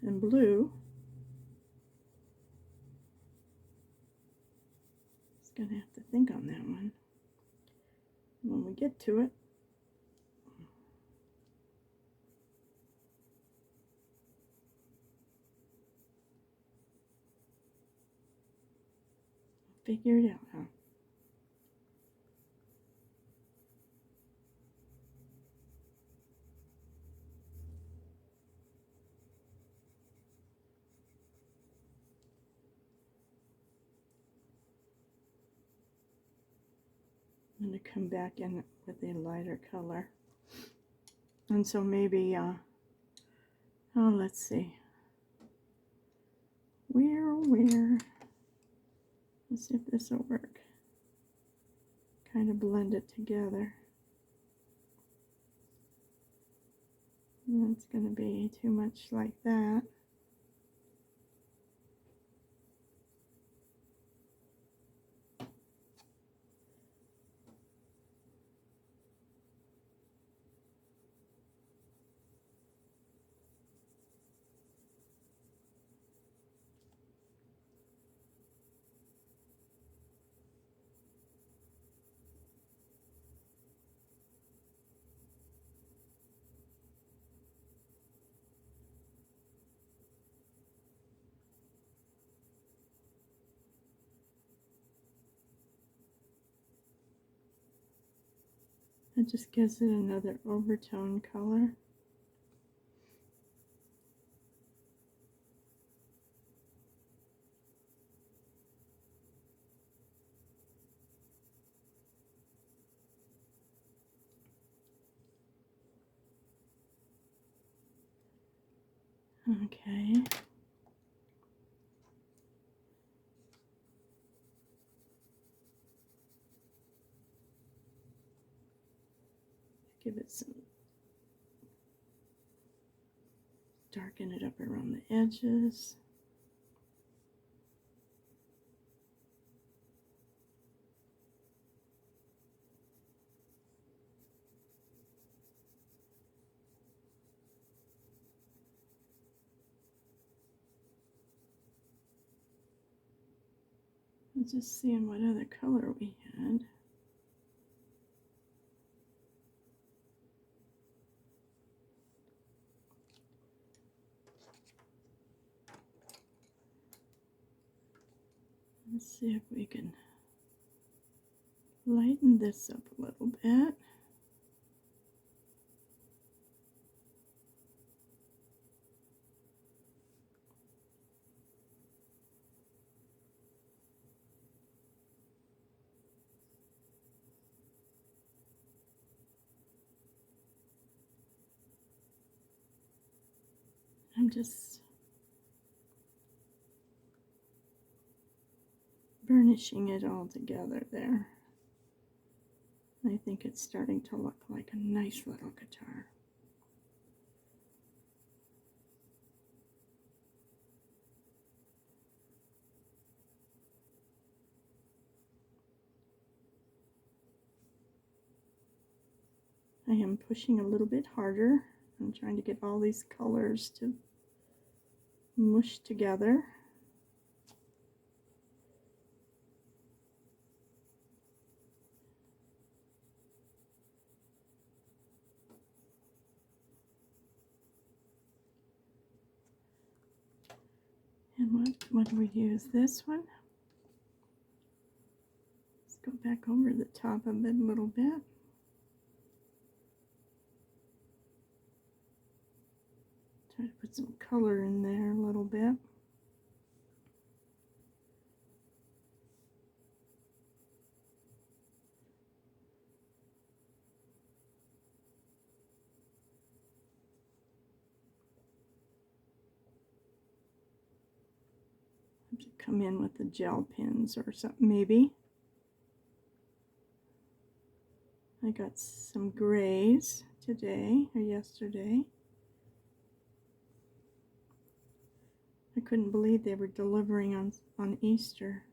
and blue. Just gonna have to think on that one when we get to it. Figure it out, huh? I'm going to come back in with a lighter color. And so maybe, oh, let's see. Where? Let's see if this will work. Kind of blend it together. That's going to be too much like that. It just gives it another overtone color. Okay. Give it some, darken it up around the edges. I'm just seeing what other color we had. Let's see if we can lighten this up a little bit. I'm just burnishing it all together there. I think it's starting to look like a nice little guitar. I am pushing a little bit harder. I'm trying to get all these colors to mush together. And what do we use? This one? Let's go back over the top of it a little bit. Try to put some color in there a little bit. To come in with the gel pens or something maybe. I got some grays today or yesterday. I couldn't believe they were delivering on Easter.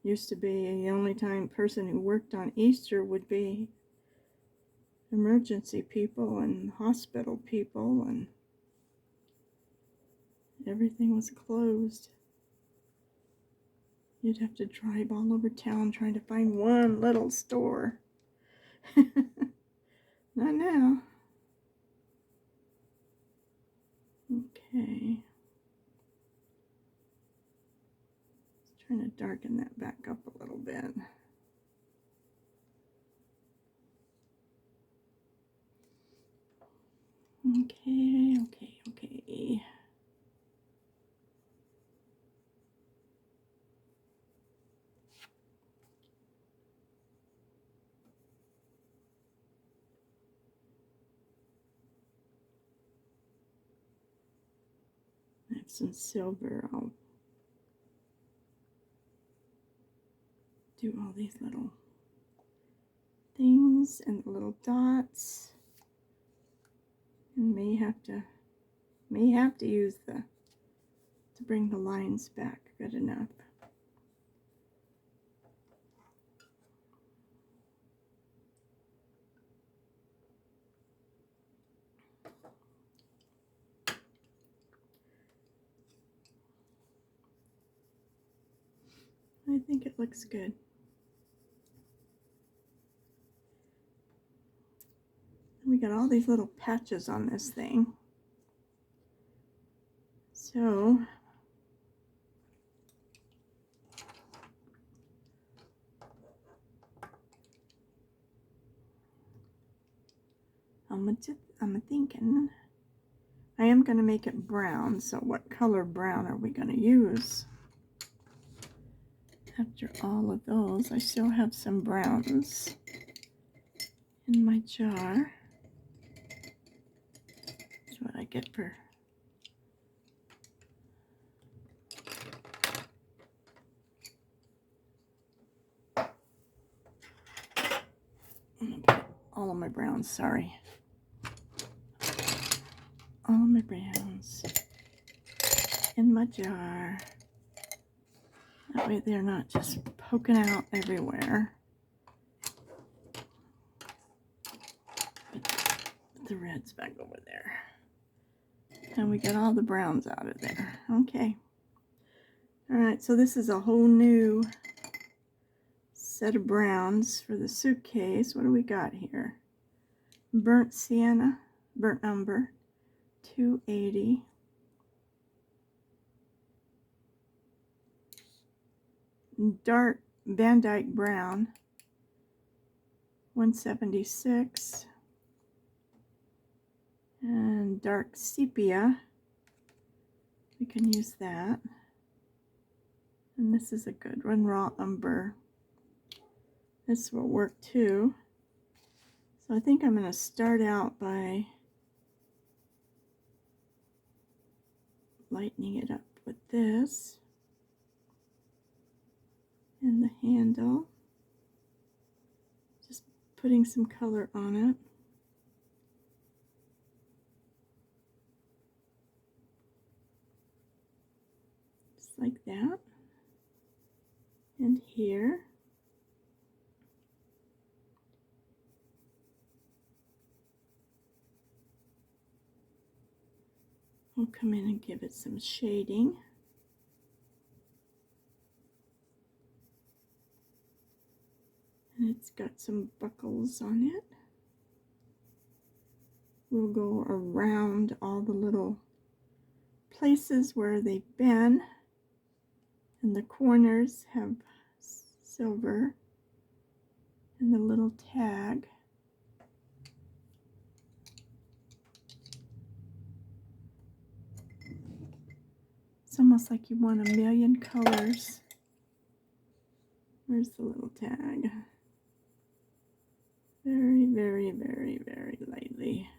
Used to be the only person who worked on Easter would be emergency people and hospital people, and everything was closed. You'd have to drive all over town trying to find one little store. Not now. Okay. Just trying to darken that back up a little bit. Okay. I have some silver. I'll do all these little things and the little dots. And may have to use to bring the lines back good enough. I think it looks good. We got all these little patches on this thing. So I'm thinking I am going to make it brown. So what color brown are we going to use? After all of those, I still have some browns in my jar. That's what I get for I'm gonna put all of my browns, sorry. All of my browns in my jar. That way they're not just poking out everywhere. Put the reds back over there. And we get all the browns out of there. Okay. Alright, so this is a whole new set of browns for the suitcase. What do we got here? Burnt sienna, burnt umber, 280. Dark Van Dyke brown, 176. And dark sepia, we can use that. And this is a good one, raw umber. This will work too. So I think I'm going to start out by lightening it up with this and the handle. Just putting some color on it. Just like that. And here. We'll come in and give it some shading. And it's got some buckles on it. We'll go around all the little places where they've been. And the corners have silver. And the little tag. It's almost like you want a million colors. Where's the little tag? Very, very, very, very lightly.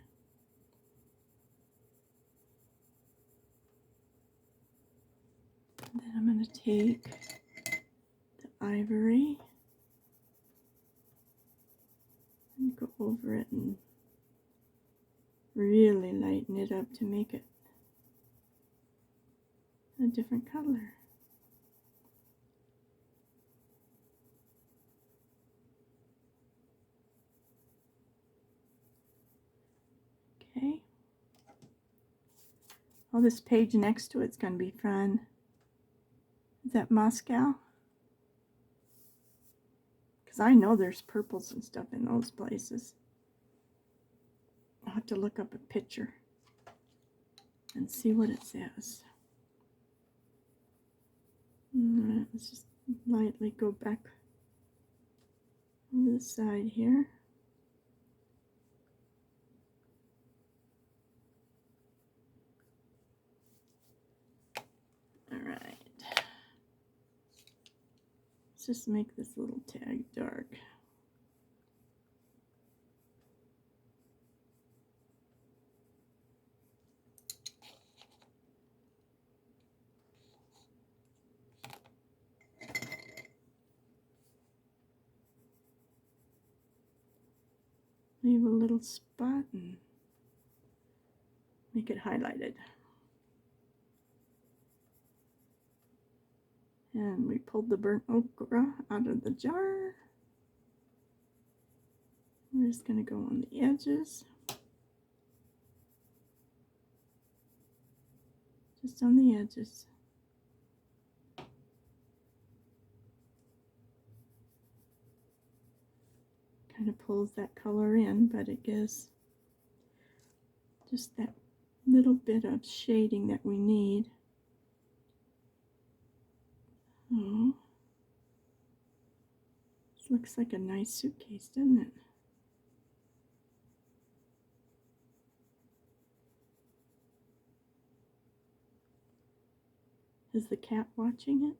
And then I'm going to take the ivory and go over it and really lighten it up to make it a different color. Okay. Oh, this page next to it's going to be fun. Is that Moscow? Because I know there's purples and stuff in those places. I'll have to look up a picture and see what it says. Alright, let's just lightly go back over the side here. Alright. Let's just make this little tag dark. Leave a little spot and make it highlighted. And we pulled the burnt okra out of the jar. We're just going to go on the edges. Just on the edges. Kind of pulls that color in, but it gives just that little bit of shading that we need. Oh, this looks like a nice suitcase, doesn't it? Is the cat watching it?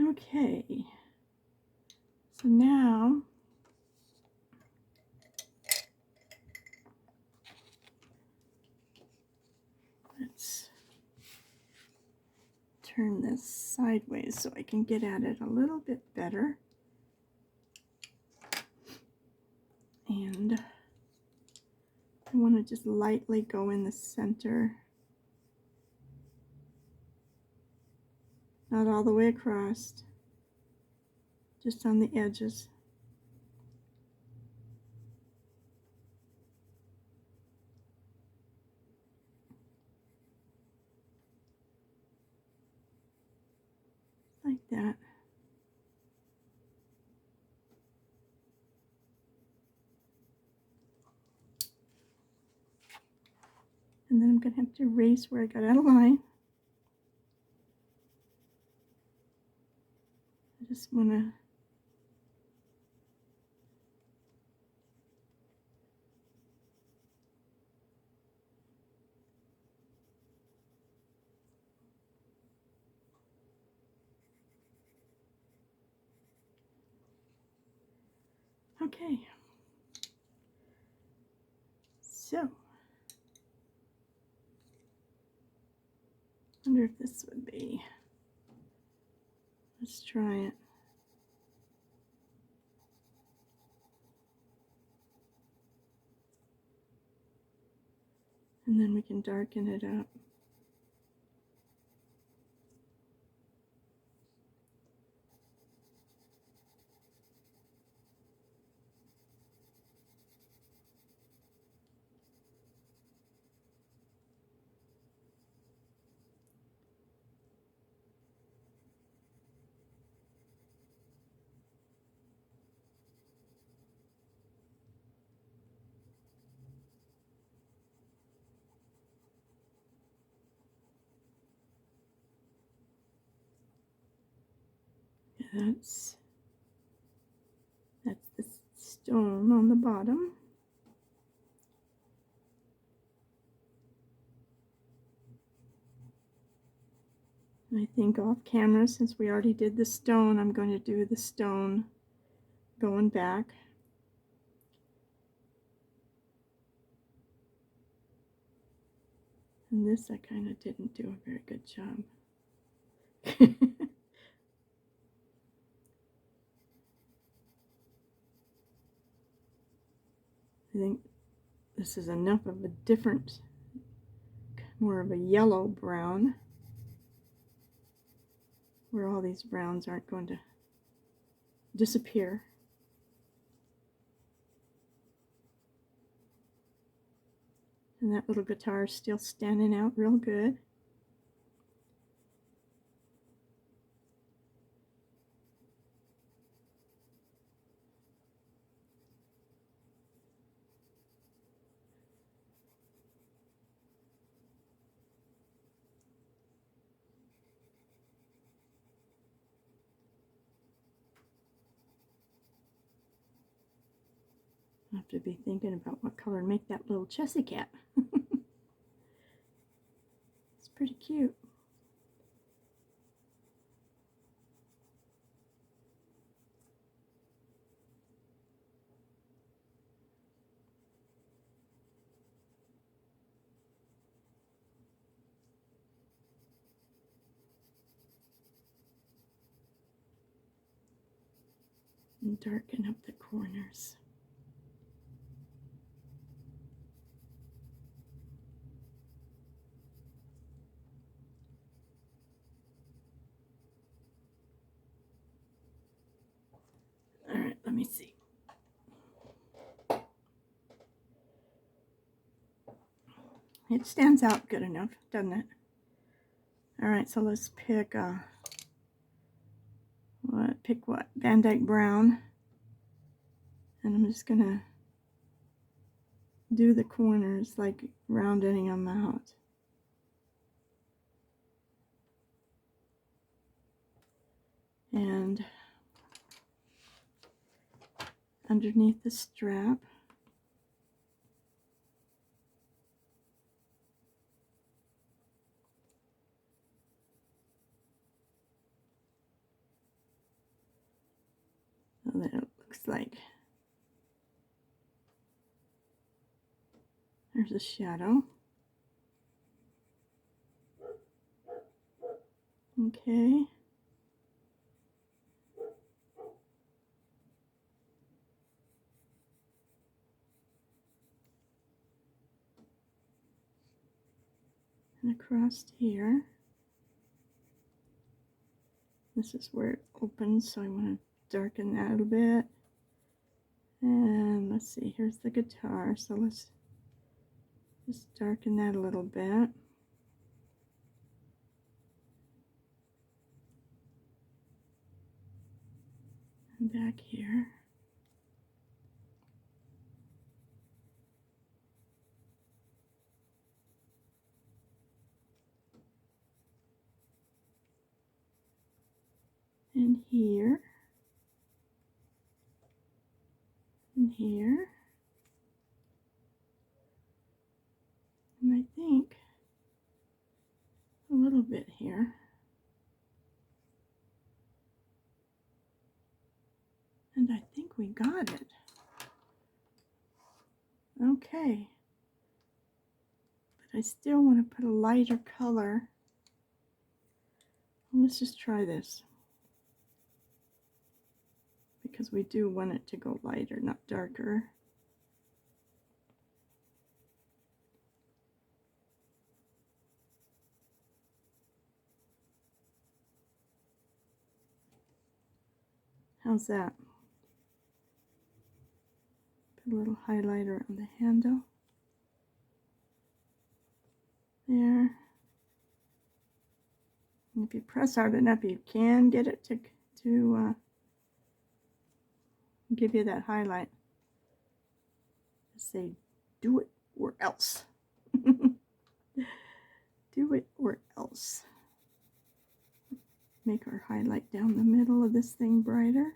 Okay, so now let's turn this sideways so I can get at it a little bit better. And I want to just lightly go in the center, not all the way across, just on the edges. Like that. And then I'm going to have to erase where I got out of line. I just want to okay. So, I wonder if this would be. Let's try it. And then we can darken it up. That's the stone on the bottom. I think off camera, since we already did the stone, I'm going to do the stone going back. And this I kind of didn't do a very good job. I think this is enough of a different, more of a yellow brown, where all these browns aren't going to disappear. And that little guitar is still standing out real good. I have to be thinking about what color to make that little Chessy cat. It's pretty cute. And darken up the corners. All right, let me see. It stands out good enough, doesn't it? All right, so let's pick what? Van Dyke Brown. And I'm just gonna do the corners, like rounding them out. And underneath the strap, so that it looks like there's a shadow. Okay. And across here, this is where it opens, so I want to darken that a little bit. And let's see, here's the guitar, so let's just darken that a little bit. And back here. And here. And here. And I think a little bit here. And I think we got it. Okay. But I still want to put a lighter color. Well, let's just try this. Because we do want it to go lighter, not darker. How's that? Put a little highlighter on the handle. There. And if you press hard enough, you can get it to give you that highlight. Say, do it or else. Do it or else. Make our highlight down the middle of this thing brighter.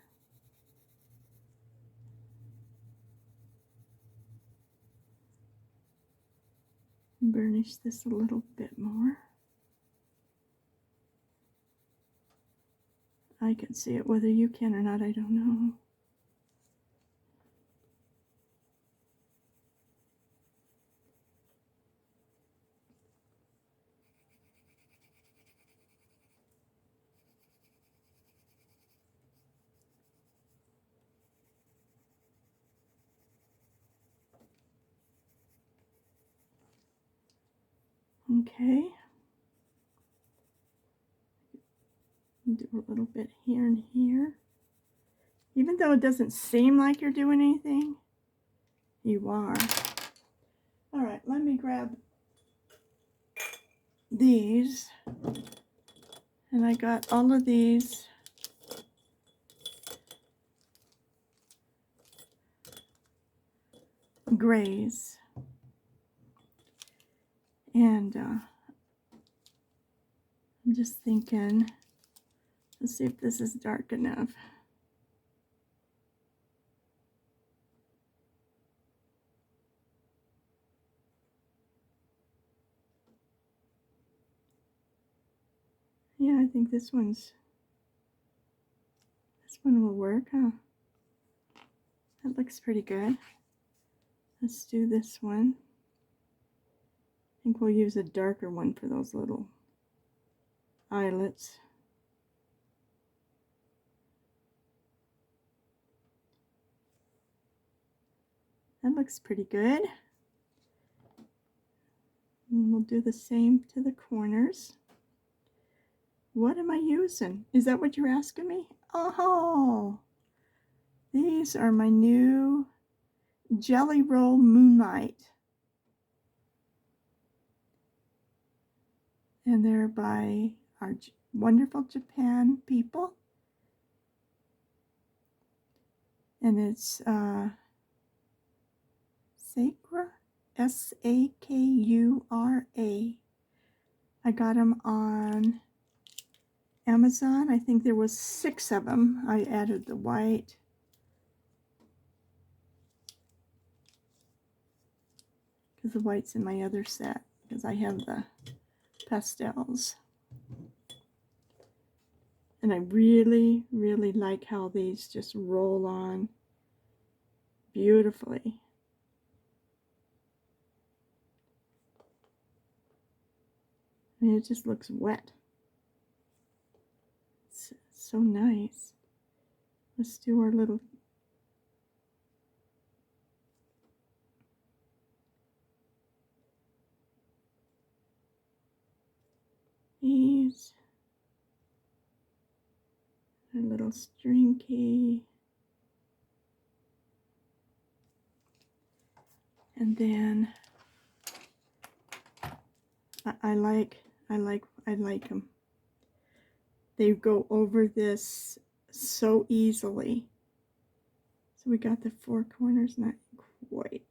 Burnish this a little bit more. I can see it, whether you can or not, I don't know. Okay. Do a little bit here and here. Even though it doesn't seem like you're doing anything, you are. All right, let me grab these. And I got all of these grays. And I'm just thinking, let's see if this is dark enough. Yeah, I think this one will work, huh? That looks pretty good. Let's do this one. I think we'll use a darker one for those little eyelets. That looks pretty good. And we'll do the same to the corners. What am I using? Is that what you're asking me? Oh, these are my new Jelly Roll Moonlight. And they're by our wonderful Japan people. And it's Sakura, Sakura. I got them on Amazon. I think there was 6 of them. I added the white. Because the white's in my other set. Because I have the pastels. And I really, really like how these just roll on beautifully. I mean, it just looks wet. It's so nice. Let's do our little these. A little stringy. And then I like them. They go over this so easily. So we got the 4 corners, not quite.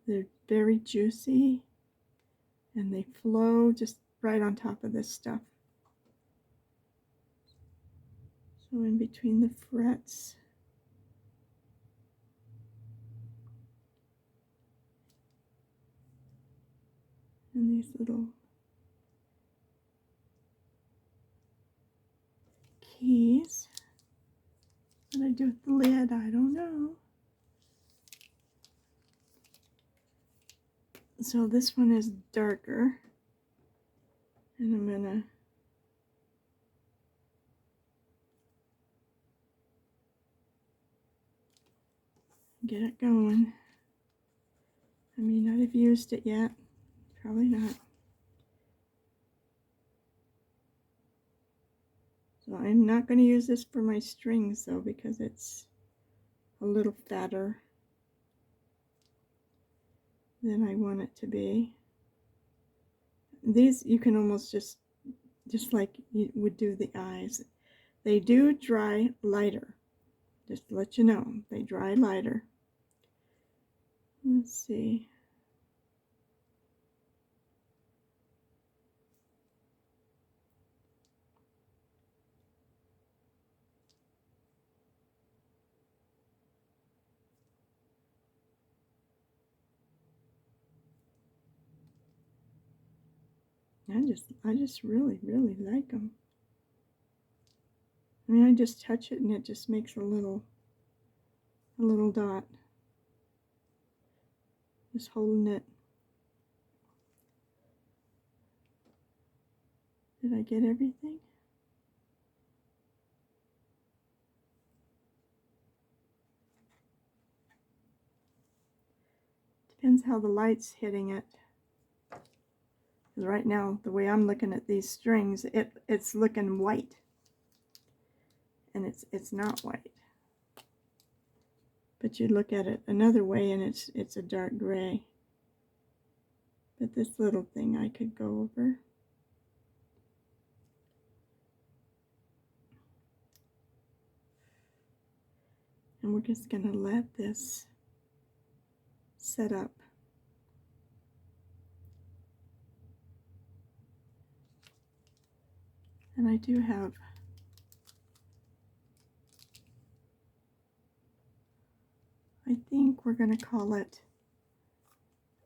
They're very juicy and they flow just right on top of this stuff. So in between the frets. And these little keys. What I do with the lid, I don't know. So this one is darker. And I'm gonna get it going. I may not have used it yet. Probably not. So I'm not going to use this for my strings though because it's a little fatter than I want it to be. These you can almost just like you would do the eyes. They do dry lighter. Just to let you know, they dry lighter. Let's see. I just really, really like them. I mean, I just touch it and it just makes a little dot. Just holding it. Did I get everything? Depends how the light's hitting it. Because right now, the way I'm looking at these strings, it's looking white. And it's not white. But you look at it another way and it's a dark gray. But this little thing I could go over. And we're just going to let this set up. And I do have I think we're going to call it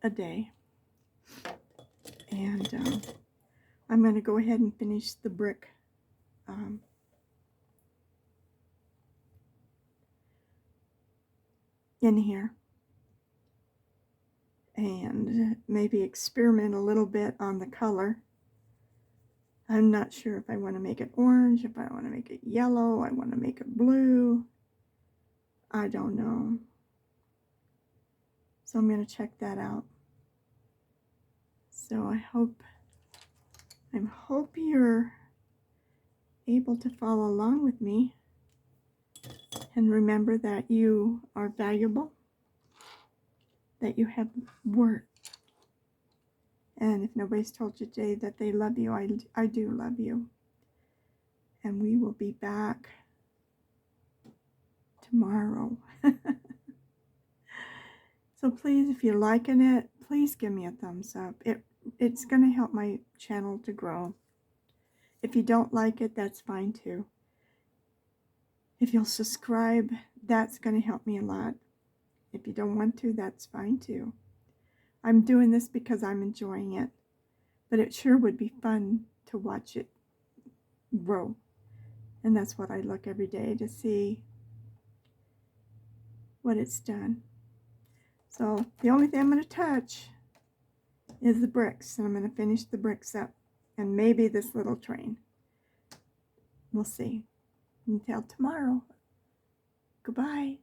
a day. And I'm going to go ahead and finish the brick in here. And maybe experiment a little bit on the color. I'm not sure if I want to make it orange, if I want to make it yellow, I want to make it blue. I don't know. So I'm going to check that out. So I hope you're able to follow along with me. And remember that you are valuable, that you have worth. And if nobody's told you today that they love you, I do love you. And we will be back tomorrow. So please, if you're liking it, please give me a thumbs up. It's going to help my channel to grow. If you don't like it, that's fine too. If you'll subscribe, that's going to help me a lot. If you don't want to, that's fine too. I'm doing this because I'm enjoying it, but it sure would be fun to watch it grow. And that's what I look every day to see what it's done. So the only thing I'm going to touch is the bricks, and I'm going to finish the bricks up, and maybe this little train. We'll see. Until tomorrow. Goodbye.